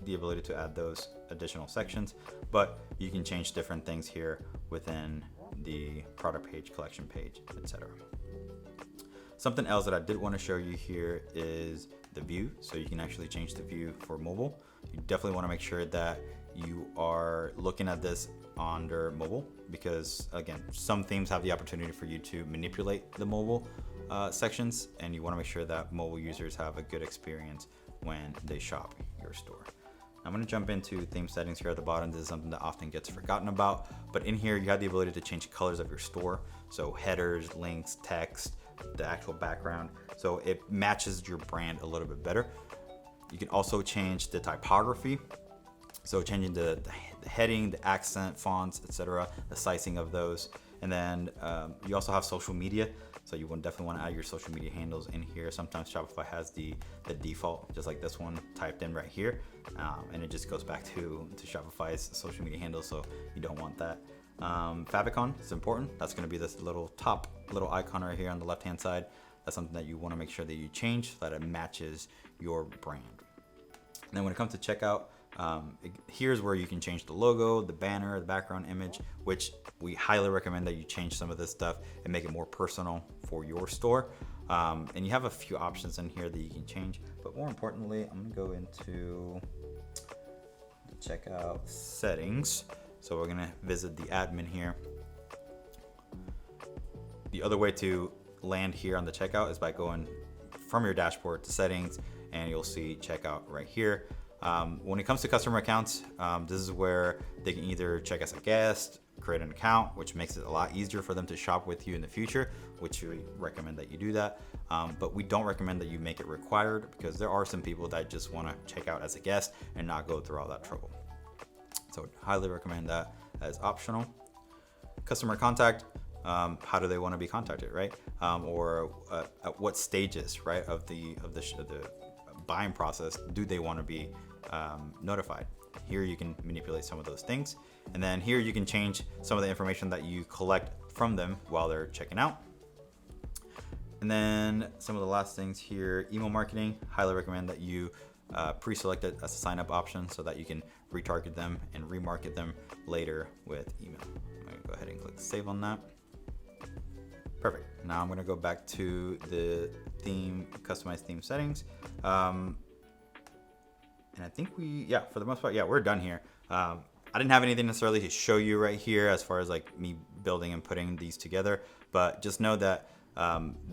the ability to add those additional sections, but you can change different things here within the product page, collection page, etc. Something else that I did want to show you here is the view. So you can actually change the view for mobile. You definitely want to make sure that you are looking at this under mobile, because again, some themes have the opportunity for you to manipulate the mobile sections, and you want to make sure that mobile users have a good experience when they shop your store. I'm going to jump into theme settings here at the bottom. This is something that often gets forgotten about, but in here you have the ability to change colors of your store. So headers, links, text, the actual background, so it matches your brand a little bit better. You can also change the typography, so changing the heading, the accent, fonts, etc., the sizing of those. And then you also have social media, so you would definitely want to add your social media handles in here. Sometimes Shopify has the default, just like this one, typed in right here, and it just goes back to Shopify's social media handles, so you don't want that. Favicon is important. That's going to be this little icon right here on the left hand side. That's something that you want to make sure that you change so that it matches your brand. And then when it comes to checkout, here's where you can change the logo, the banner, the background image, which we highly recommend that you change some of this stuff and make it more personal for your store. And you have a few options in here that you can change, but more importantly, I'm gonna go into the checkout settings. So we're gonna visit the admin here. The other way to land here on the checkout is by going from your dashboard to settings, and you'll see checkout right here. When it comes to customer accounts, this is where they can either check as a guest, create an account, which makes it a lot easier for them to shop with you in the future, which we recommend that you do that. But we don't recommend that you make it required, because there are some people that just want to check out as a guest and not go through all that trouble. So highly recommend that as optional. Customer contact, how do they want to be contacted, right? Or at what stages, right, of the buying process do they want to be notified? Here you can manipulate some of those things, and then here you can change some of the information that you collect from them while they're checking out. And then some of the last things here, email marketing, highly recommend that you pre-select it as a sign-up option so that you can retarget them and remarket them later with email. I'm gonna go ahead and click save on that. Perfect. Now I'm gonna go back to the theme, customized theme settings. And I think for the most part, we're done here. I didn't have anything necessarily to show you right here as far as like me building and putting these together, but just know that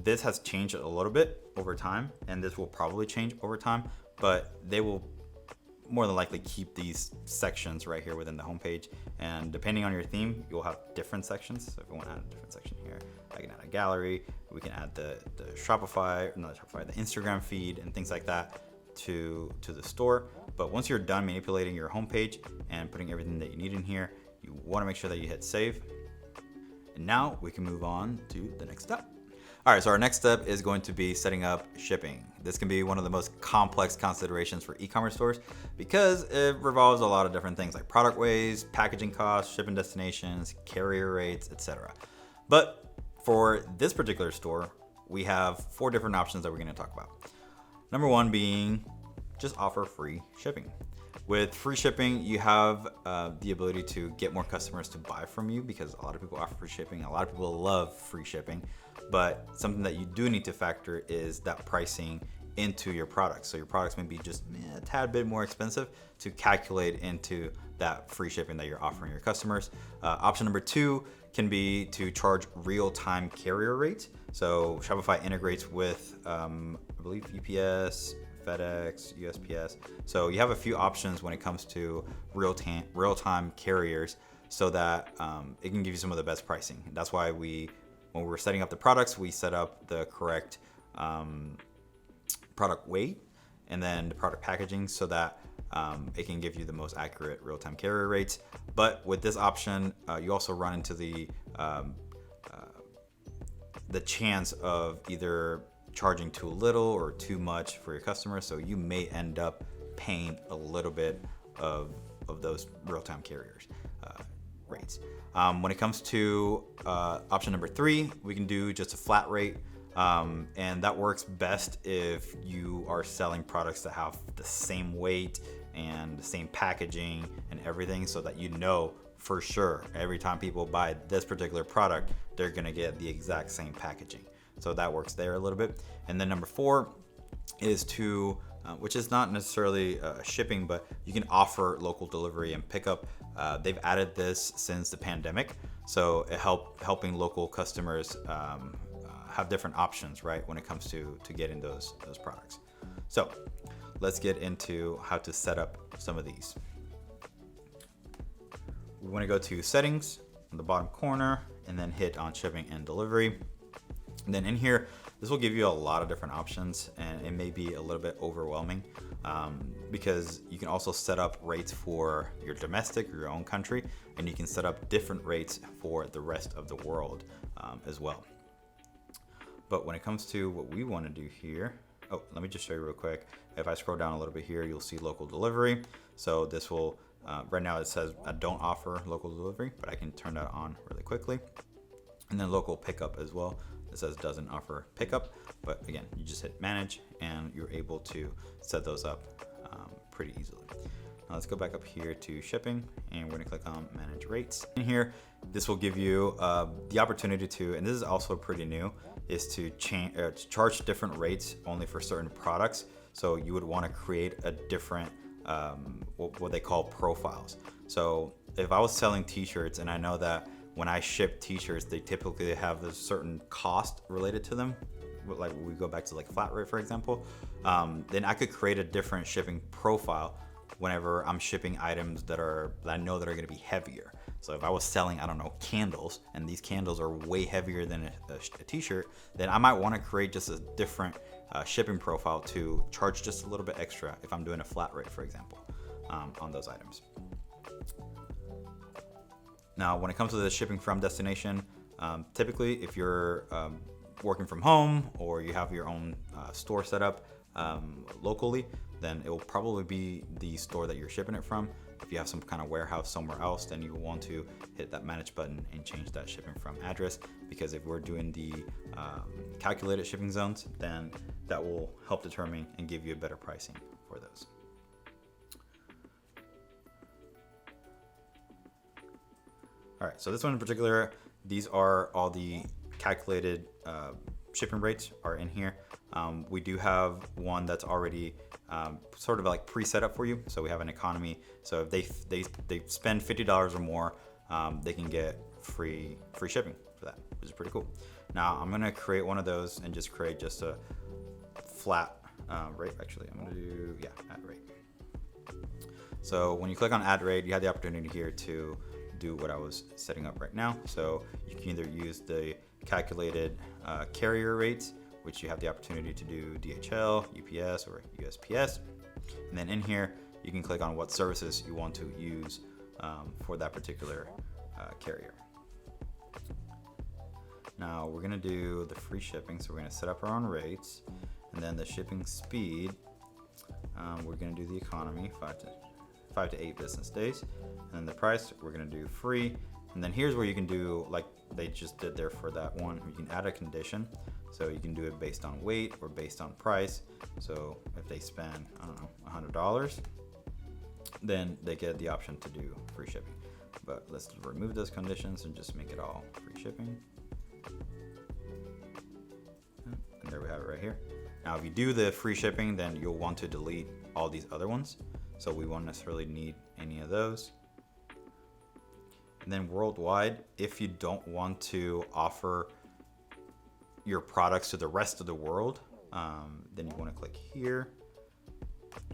this has changed a little bit over time, and this will probably change over time, but they will more than likely keep these sections right here within the homepage. And depending on your theme, you'll have different sections. So if we want to add a different section here, I can add a gallery. We can add the Shopify, not Shopify, the Instagram feed and things like that to the store. But once you're done manipulating your homepage and putting everything that you need in here, you want to make sure that you hit save. And now we can move on to the next step. All right, so our next step is going to be setting up shipping. This can be one of the most complex considerations for e-commerce stores because it revolves a lot of different things like product weights, packaging costs, shipping destinations, carrier rates, etc. But for this particular store, we have 4 different options that we're going to talk about. Number 1 being just offer free shipping. With free shipping, you have the ability to get more customers to buy from you because a lot of people offer free shipping. A lot of people love free shipping, but something that you do need to factor is that pricing into your products. So your products may be just a tad bit more expensive to calculate into that free shipping that you're offering your customers. Option number 2 can be to charge real-time carrier rates. So Shopify integrates with, I believe, UPS, FedEx, USPS. So you have a few options when it comes to real-time carriers so that it can give you some of the best pricing. That's why when we're setting up the products, we set up the correct product weight and then the product packaging so that it can give you the most accurate real-time carrier rates. But with this option, you also run into the chance of either charging too little or too much for your customers. So you may end up paying a little bit of those real-time carriers rates. When it comes to option number 3, we can do just a flat rate. And that works best if you are selling products that have the same weight and the same packaging and everything, so that you know for sure every time people buy this particular product, they're gonna get the exact same packaging. So that works there a little bit. And then number 4 is to, which is not necessarily shipping, but you can offer local delivery and pickup. They've added this since the pandemic, so it helping local customers have different options, right, when it comes to getting those products. So let's get into how to set up some of these. We want to go to settings on the bottom corner and then hit on shipping and delivery. And then in here, this will give you a lot of different options, and it may be a little bit overwhelming because you can also set up rates for your domestic or your own country, and you can set up different rates for the rest of the world as well. But when it comes to what we want to do here, let me just show you real quick. If I scroll down a little bit here, you'll see local delivery. So this will, right now it says I don't offer local delivery, but I can turn that on really quickly. And then local pickup as well. It says doesn't offer pickup, but again, you just hit manage and you're able to set those up pretty easily. Now let's go back up here to shipping, and we're gonna click on manage rates. In here, this will give you the opportunity to, and this is also pretty new, is to charge different rates only for certain products. So you would want to create a different what they call profiles. So if I was selling t-shirts, and I know that when I ship t-shirts, they typically have a certain cost related to them, like we go back to like flat rate, for example, then I could create a different shipping profile whenever I'm shipping items that I know that are going to be heavier. So if I was selling, I don't know, candles, and these candles are way heavier than a t-shirt, then I might want to create just a different shipping profile to charge just a little bit extra if I'm doing a flat rate, for example, on those items. Now, when it comes to the shipping from destination, typically if you're working from home or you have your own store set up locally, then it will probably be the store that you're shipping it from. If you have some kind of warehouse somewhere else, then you want to hit that manage button and change that shipping from address, because if we're doing the calculated shipping zones, then that will help determine and give you a better pricing for those. All right, so this one in particular, these are all the calculated shipping rates are in here. We do have one that's already sort of like pre-set up for you. So we have an economy. So if they spend $50 or more, they can get free shipping for that, which is pretty cool. Now I'm gonna create one of those and just create just a flat rate. Actually, I'm gonna do add rate. So when you click on add rate, you have the opportunity here to do what I was setting up right now. So you can either use the calculated carrier rates, which you have the opportunity to do DHL, UPS, or USPS. And then in here, you can click on what services you want to use for that particular carrier. Now we're gonna do the free shipping. So we're gonna set up our own rates, and then the shipping speed, we're gonna do the economy, 5 to 8 business days. And then the price, we're gonna do free. And then here's where you can do, like they just did there for that one, you can add a condition. So you can do it based on weight or based on price. So if they spend, I don't know, $100, then they get the option to do free shipping. But let's remove those conditions and just make it all free shipping. And there we have it right here. Now, if you do the free shipping, then you'll want to delete all these other ones. So we won't necessarily need any of those. And then worldwide, if you don't want to offer your products to the rest of the world, then you want to click here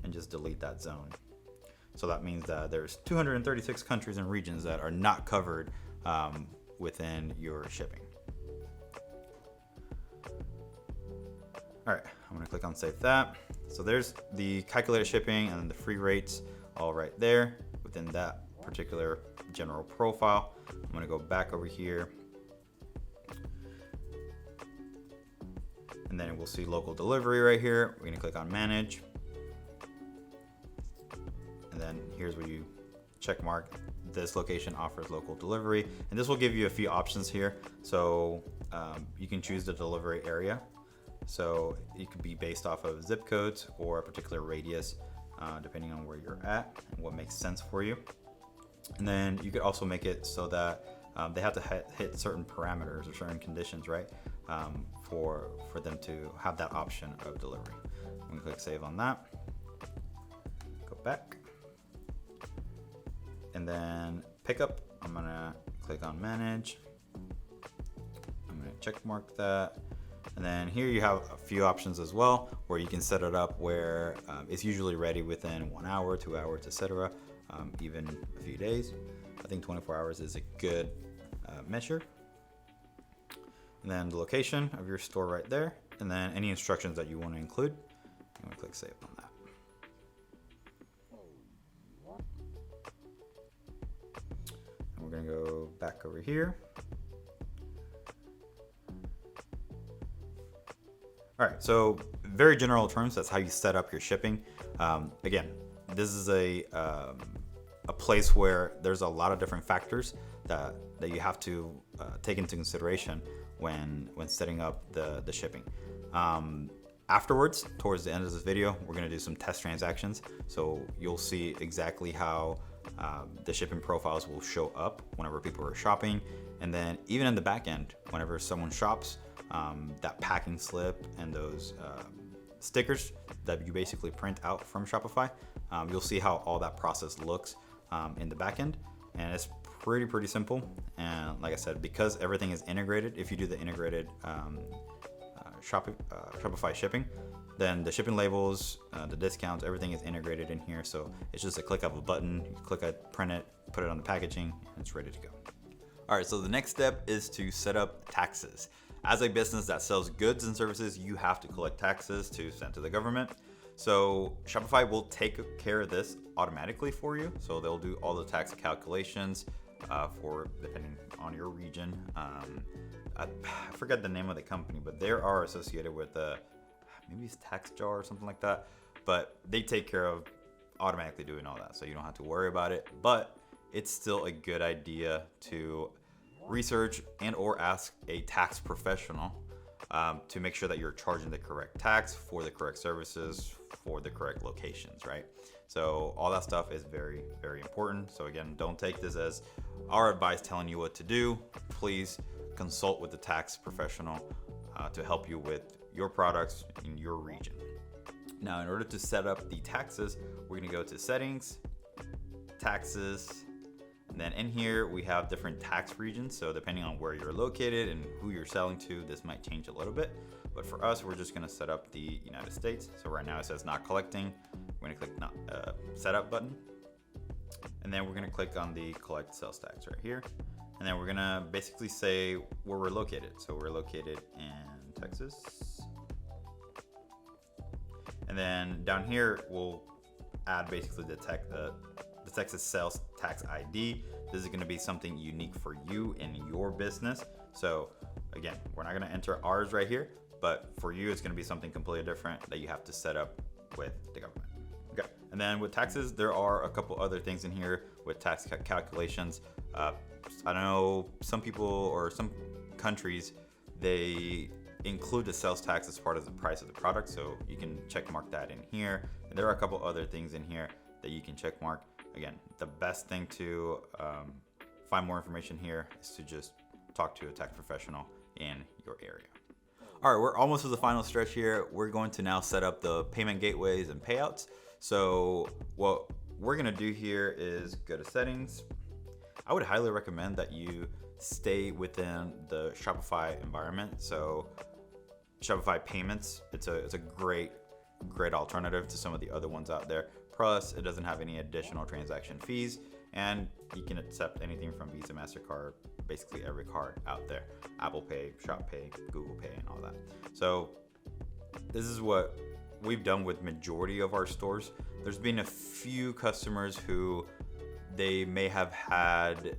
and just delete that zone. So that means that there's 236 countries and regions that are not covered within your shipping. All right, I'm gonna click on save that. So there's the calculated shipping and the free rates all right there within that particular general profile. I'm gonna go back over here, and then we'll see local delivery right here. We're gonna click on manage, and then here's where you check mark this location offers local delivery, and this will give you a few options here. So you can choose the delivery area. So it could be based off of zip codes or a particular radius, depending on where you're at and what makes sense for you. And then you could also make it so that they have to hit certain parameters or certain conditions, right? For them to have that option of delivery. I'm gonna click save on that. Go back. And then pickup, I'm gonna click on manage. I'm gonna check mark that. And then here you have a few options as well, where you can set it up where it's usually ready within 1 hour, 2 hours, etc. Even a few days. I think 24 hours is a good measure. And then the location of your store right there, and then any instructions that you want to include. I'm going to click save on that. And we're going to go back over here. All right, so very general terms, that's how you set up your shipping. Again, this is a place where there's a lot of different factors that you have to take into consideration when setting up the shipping. Afterwards, towards the end of this video, we're gonna do some test transactions. So you'll see exactly how the shipping profiles will show up whenever people are shopping. And then even in the back end, whenever someone shops, that packing slip and those stickers that you basically print out from Shopify, you'll see how all that process looks in the back end. And it's pretty simple. And like I said, because everything is integrated, if you do the integrated Shopify shipping, then the shipping labels, the discounts, everything is integrated in here. So it's just a click of a button, you click it, print it, put it on the packaging, and it's ready to go. All right, so the next step is to set up taxes. As a business that sells goods and services, you have to collect taxes to send to the government. So Shopify will take care of this automatically for you. So they'll do all the tax calculations for depending on your region. I forget the name of the company, but they are associated with maybe it's TaxJar or something like that. But they take care of automatically doing all that, so you don't have to worry about it. But it's still a good idea to research and or ask a tax professional to make sure that you're charging the correct tax for the correct services for the correct locations, right? So all that stuff is very, very important. So again, don't take this as our advice telling you what to do. Please consult with the tax professional to help you with your products in your region. Now, in order to set up the taxes, we're gonna go to settings, taxes, and then in here we have different tax regions. So depending on where you're located and who you're selling to, this might change a little bit. But for us, we're just gonna set up the United States. So right now it says not collecting. We're gonna click setup button. And then we're gonna click on the collect sales tax right here. And then we're gonna basically say where we're located. So we're located in Texas. And then down here, we'll add basically the Texas sales tax ID. This is going to be something unique for you in your business. So again, we're not going to enter ours right here, but for you, it's going to be something completely different that you have to set up with the government. Okay. And then with taxes, there are a couple other things in here with tax calculations. I know some people or some countries, they include the sales tax as part of the price of the product. So you can check mark that in here. And there are a couple other things in here that you can check mark. Again, the best thing to find more information here is to just talk to a tax professional in your area. All right, we're almost to the final stretch here. We're going to now set up the payment gateways and payouts. So what we're gonna do here is go to settings. I would highly recommend that you stay within the Shopify environment. So Shopify Payments, it's a great alternative to some of the other ones out there. Plus, it doesn't have any additional transaction fees, and you can accept anything from Visa, MasterCard, basically every card out there. Apple Pay, Shop Pay, Google Pay, and all that. So this is what we've done with majority of our stores. There's been a few customers who they may have had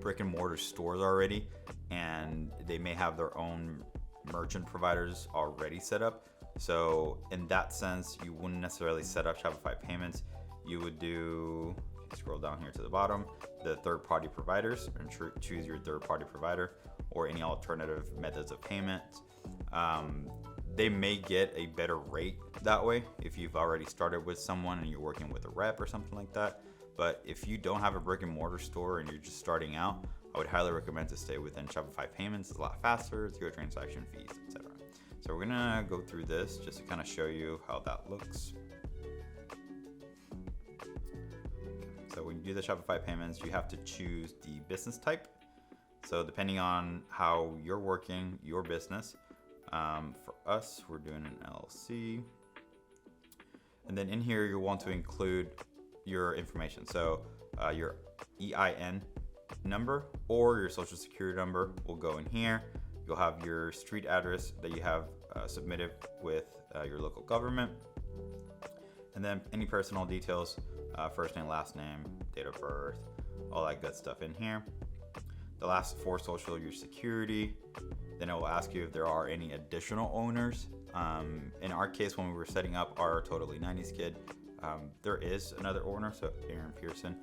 brick and mortar stores already, and they may have their own merchant providers already set up. So in that sense, you wouldn't necessarily set up Shopify Payments. You would do, if you scroll down here to the bottom, the third-party providers, and choose your third-party provider or any alternative methods of payment. They may get a better rate that way if you've already started with someone and you're working with a rep or something like that. But if you don't have a brick and mortar store and you're just starting out, I would highly recommend to stay within Shopify Payments. It's a lot faster, zero transaction fees, etc. So we're gonna go through this just to kind of show you how that looks. So when you do the Shopify Payments, you have to choose the business type. So depending on how you're working, your business, for us, we're doing an LLC. And then in here, you'll want to include your information. So your EIN number or your social security number will go in here. You'll have your street address that you have submitted with your local government. And then any personal details, first name, last name, date of birth, all that good stuff in here. The last four social, your security. Then it will ask you if there are any additional owners. In our case, when we were setting up our Totally 90s Kid, there is another owner, so Aaron Pearson,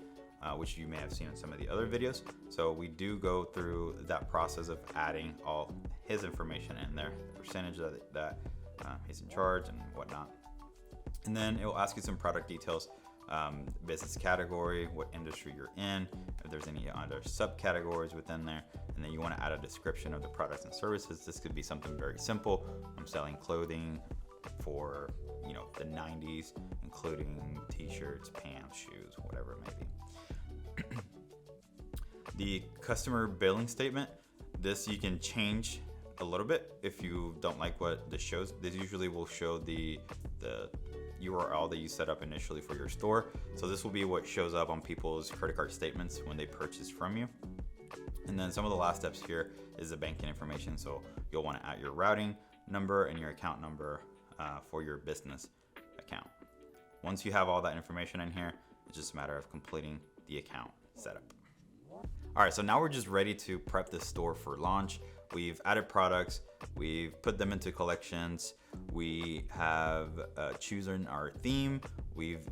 which you may have seen in some of the other videos. So we do go through that process of adding all his information in there, the percentage that he's in charge and whatnot. And then it will ask you some product details, business category, what industry you're in, if there's any other subcategories within there, and then you want to add a description of the products and services. This could be something very simple. I'm selling clothing for the 90s, including t-shirts, pants, shoes, whatever it may be. The customer billing statement, this you can change a little bit if you don't like what this shows. This usually will show the URL that you set up initially for your store. So this will be what shows up on people's credit card statements when they purchase from you. And then some of the last steps here is the banking information. So you'll want to add your routing number and your account number for your business account. Once you have all that information in here, it's just a matter of completing the account setup. All right, so now we're just ready to prep the store for launch. We've added products, we've put them into collections, we have chosen our theme, we've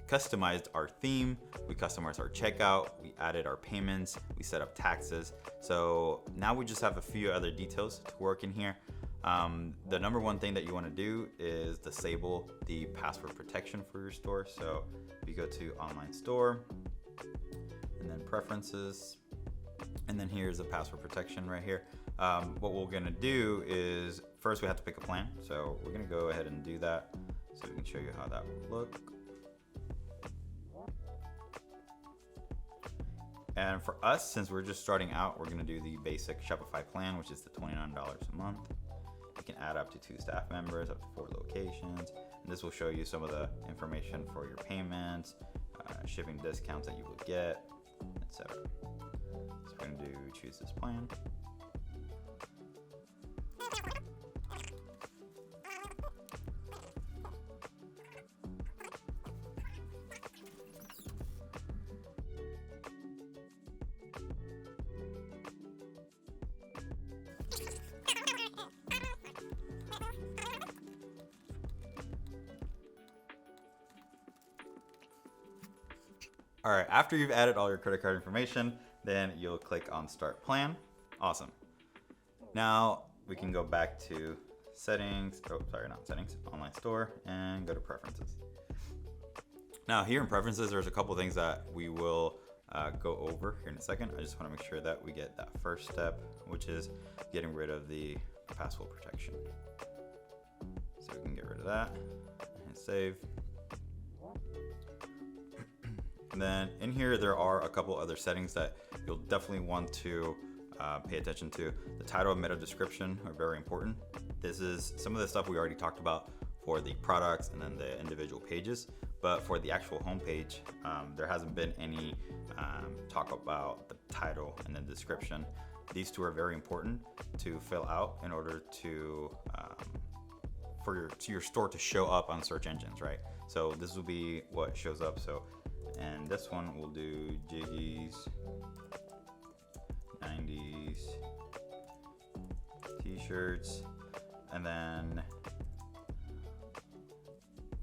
customized our theme, we customized our checkout, we added our payments, we set up taxes. So now we just have a few other details to work in here. The number one thing that you want to do is disable the password protection for your store. So if you go to online store and then preferences, and then here's the password protection right here. What we're gonna do is first we have to pick a plan. So we're gonna go ahead and do that so we can show you how that will look. And for us, since we're just starting out, we're gonna do the basic Shopify plan, which is the $29 a month. You can add up to 2 staff members, up to 4 locations. And this will show you some of the information for your payments, shipping discounts that you will get, etc. So we're gonna choose this plan. All right, after you've added all your credit card information, then you'll click on Start Plan. Awesome. Now we can go back to settings, online store, and go to preferences. Now here in preferences, there's a couple things that we will go over here in a second. I just want to make sure that we get that first step, which is getting rid of the password protection. So we can get rid of that and save. And then in here, there are a couple other settings that you'll definitely want to pay attention to. The title and meta description are very important. This is some of the stuff we already talked about for the products and then the individual pages. But for the actual homepage, there hasn't been any talk about the title and the description. These two are very important to fill out in order to for your store to show up on search engines, right? So this will be what shows up. So, and this one we'll do Jiggy's 90s t-shirts, and then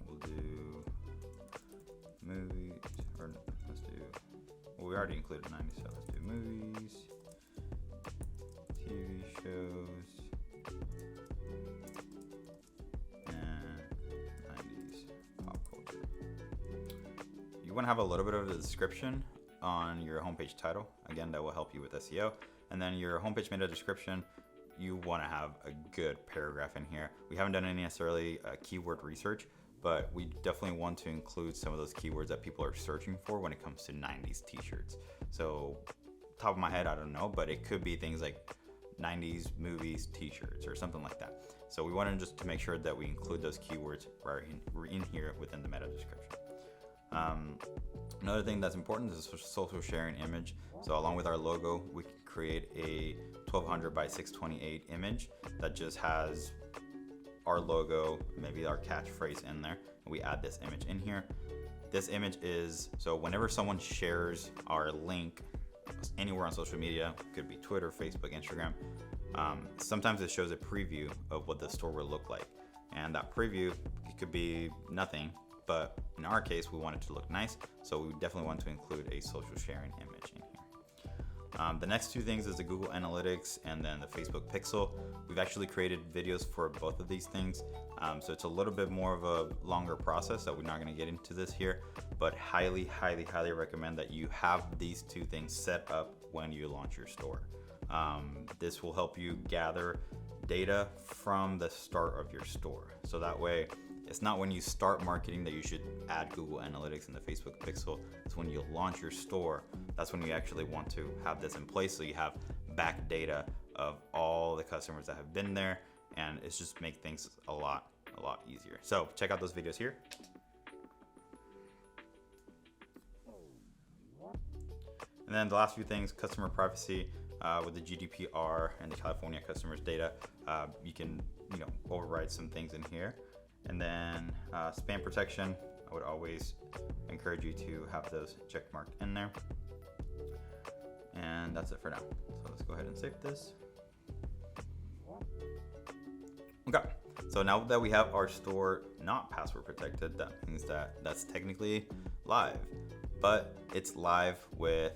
we'll do movies, or let's do, well, we already included 90s, so let's do movies, TV shows, and 90s pop culture. You want to have a little bit of a description on your homepage title. Again, that will help you with SEO. And then your homepage meta description, you want to have a good paragraph in here. We haven't done any necessarily keyword research, but we definitely want to include some of those keywords that people are searching for when it comes to 90s t-shirts. So top of my head, I don't know, but it could be things like 90s movies t-shirts or something like that. So we wanted just to make sure that we include those keywords right in here within the meta description. Another thing that's important is a social sharing image. So along with our logo, we can create a 1200 by 628 image that just has our logo, maybe our catchphrase in there, and we add this image in here. This image is, so whenever someone shares our link anywhere on social media, could be Twitter, Facebook, Instagram, sometimes it shows a preview of what the store will look like. And that preview, it could be nothing, but in our case, we want it to look nice, so we definitely want to include a social sharing image in here. The next two things is the Google Analytics and then the Facebook Pixel. We've actually created videos for both of these things, so it's a little bit more of a longer process that we're not going to get into this here, but highly recommend that you have these two things set up when you launch your store. This will help you gather data from the start of your store, so that way it's not when you start marketing that you should add Google Analytics and the Facebook Pixel. It's when you launch your store. That's when you actually want to have this in place, so you have back data of all the customers that have been there, and it's just make things a lot easier. So check out those videos here. And then the last few things, customer privacy, with the GDPR and the California customers data, you can override some things in here. And then spam protection, I would always encourage you to have those check marked in there. And that's it for now. So let's go ahead and save this. Okay, so now that we have our store not password protected, that means that that's technically live, but it's live with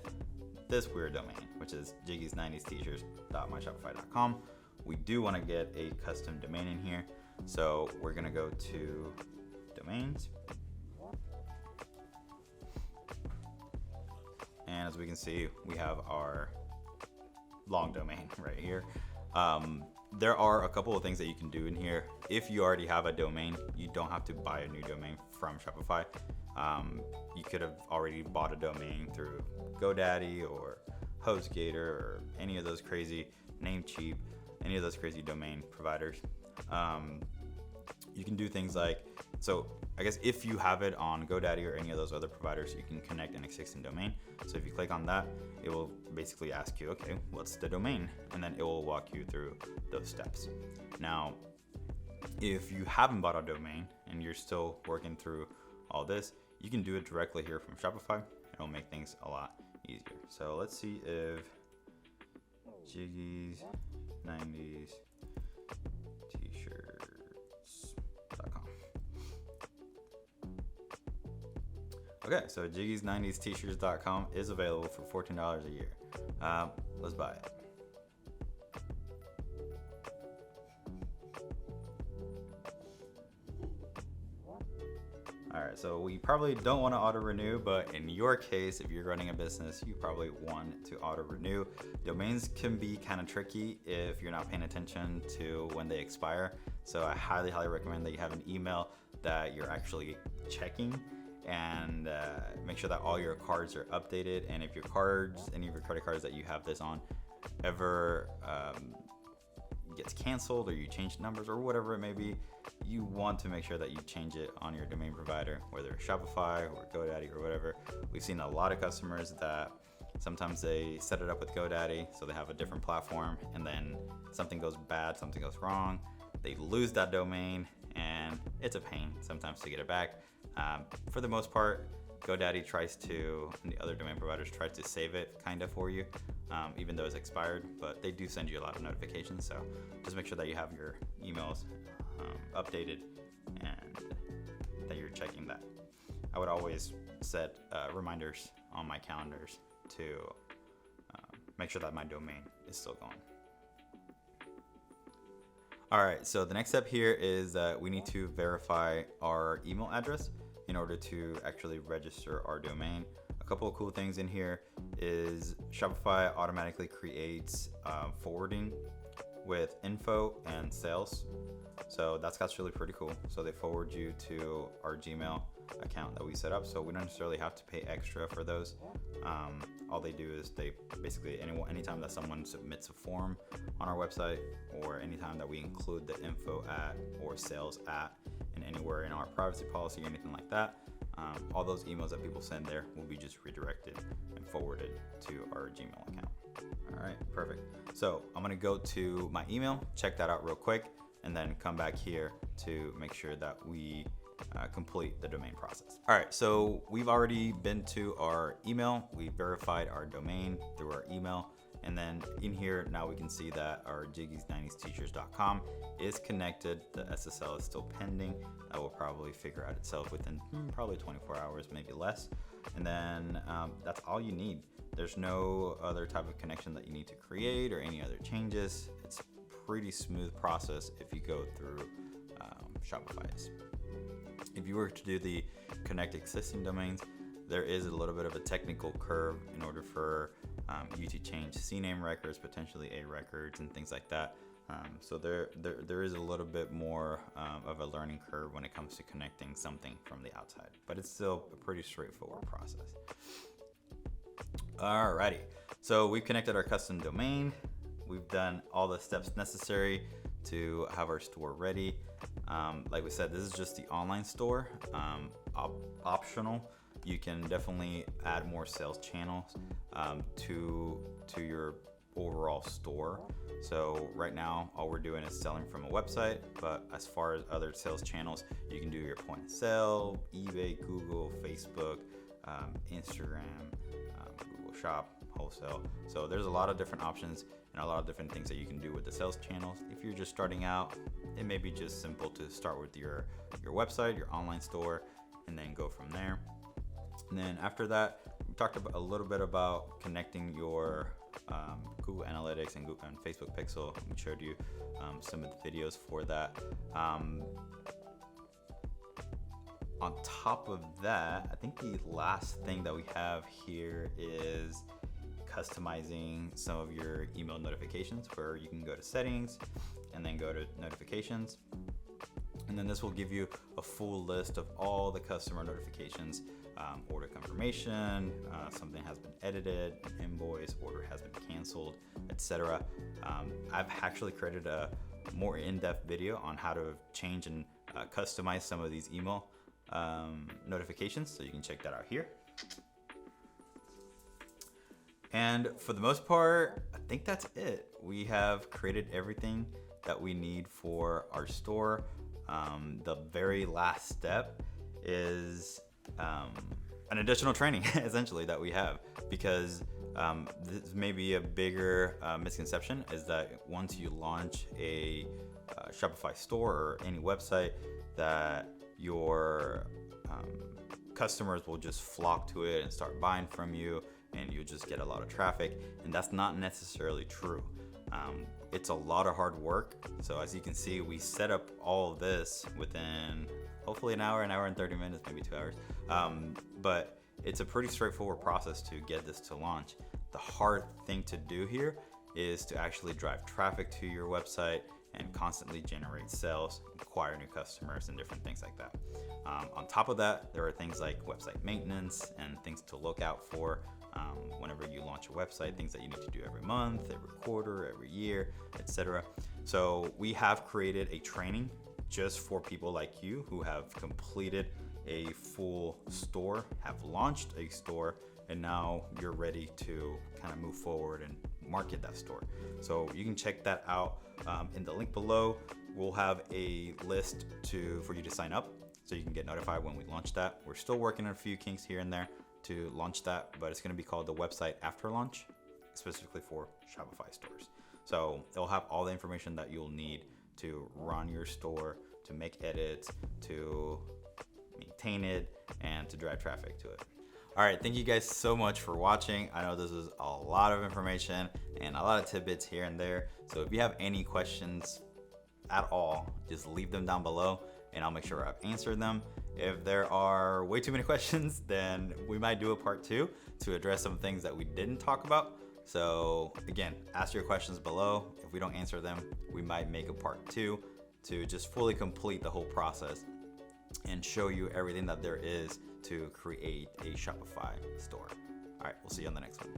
this weird domain, which is jiggies90stshirts.myshopify.com. We do want to get a custom domain in here, so we're gonna go to domains, and as we can see, we have our long domain right here. There are a couple of things that you can do in here. If you already have a domain, you don't have to buy a new domain from Shopify. You could have already bought a domain through GoDaddy or HostGator or any of those crazy Namecheap, any of those crazy domain providers. You can do things like, so I guess if you have it on GoDaddy or any of those other providers, you can connect an existing domain. So if you click on that, it will basically ask you, okay, what's the domain? And then it will walk you through those steps. Now, if you haven't bought a domain and you're still working through all this, you can do it directly here from Shopify. It'll make things a lot easier. So let's see if Jiggies90s t-shirts.com. Okay, so Jiggies90s t-shirts.com is available for $14 a year. Let's buy it. All right, so we probably don't want to auto renew, but in your case, if you're running a business, you probably want to auto renew. Domains can be kind of tricky if you're not paying attention to when they expire. So I highly recommend that you have an email that you're actually checking, and make sure that all your cards are updated. And if your cards, any of your credit cards that you have this on, ever gets canceled or you change numbers or whatever it may be, you want to make sure that you change it on your domain provider, whether it's Shopify or GoDaddy or whatever. We've seen a lot of customers that sometimes they set it up with GoDaddy, so they have a different platform, and then something goes bad, something goes wrong, they lose that domain, and it's a pain sometimes to get it back. For the most part, GoDaddy tries to, and the other domain providers try to save it kind of for you, even though it's expired, but they do send you a lot of notifications. So just make sure that you have your emails updated and that you're checking that. I would always set reminders on my calendars to make sure that my domain is still going. All right, so the next step here is that we need to verify our email address in order to actually register our domain. A couple of cool things in here is Shopify automatically creates forwarding with info and sales. So that's really pretty cool. So they forward you to our Gmail account that we set up. So we don't necessarily have to pay extra for those. All they do is they basically, anytime that someone submits a form on our website, or anytime that we include the info at or sales at and anywhere in our privacy policy or anything like that, all those emails that people send there will be just redirected and forwarded to our Gmail account. All right, perfect. So I'm gonna go to my email, check that out real quick, and then come back here to make sure that we complete the domain process. All right, so we've already been to our email. We verified our domain through our email. And then in here, now we can see that our Jiggies90stshirts.com is connected. The SSL is still pending. That will probably figure out itself within probably 24 hours, maybe less. And then that's all you need. There's no other type of connection that you need to create or any other changes. It's a pretty smooth process if you go through Shopify's. If you were to do the connect existing domains, there is a little bit of a technical curve in order for you to change CNAME records, potentially A records, and things like that. So there is a little bit more of a learning curve when it comes to connecting something from the outside, but it's still a pretty straightforward process. Alrighty, so we've connected our custom domain. we've done all the steps necessary to have our store ready. Like we said, this is just the online store. Optional, you can definitely add more sales channels to your overall store. So right now, all we're doing is selling from a website, but as far as other sales channels, you can do your point of sale, eBay, Google, Facebook, Instagram, Google Shop, wholesale. So there's a lot of different options and a lot of different things that you can do with the sales channels. If you're just starting out, it may be just simple to start with your website, your online store, and then go from there. And then after that, we talked about a little bit about connecting your Google Analytics and Facebook Pixel. We showed you some of the videos for that. On top of that, I think the last thing that we have here is customizing some of your email notifications, where you can go to settings and then go to notifications. And then this will give you a full list of all the customer notifications, order confirmation, something has been edited, invoice, order has been canceled, etc. I've actually created a more in-depth video on how to change and customize some of these email notifications, so you can check that out here. And for the most part, I think that's it. We have created everything that we need for our store. The very last step is an additional training, essentially, that we have, because this may be a bigger misconception, is that once you launch a Shopify store or any website, that your customers will just flock to it and start buying from you, and you'll just get a lot of traffic. And that's not necessarily true. It's a lot of hard work. So as you can see, we set up all of this within hopefully an hour and 30 minutes, maybe 2 hours. But it's a pretty straightforward process to get this to launch. The hard thing to do here is to actually drive traffic to your website and constantly generate sales, acquire new customers, and different things like that. On top of that, there are things like website maintenance and things to look out for whenever you launch a website, things that you need to do every month, every quarter, every year, etc. So we have created a training just for people like you who have completed a full store, have launched a store, and now you're ready to kind of move forward and market that store. So you can check that out in the link below. We'll have a list for you to sign up so you can get notified when we launch that. We're still working on a few kinks here and there to launch that, but it's going to be called the Website After Launch, specifically for Shopify stores. So it'll have all the information that you'll need to run your store, to make edits, to maintain it, and to drive traffic to it. All right, thank you guys so much for watching. I know this was a lot of information and a lot of tidbits here and there. So if you have any questions at all, just leave them down below and I'll make sure I've answered them. If there are way too many questions, then we might do a part 2 to address some things that we didn't talk about. So again, ask your questions below. If we don't answer them, we might make a part 2 to just fully complete the whole process and show you everything that there is to create a Shopify store. All right, we'll see you on the next one.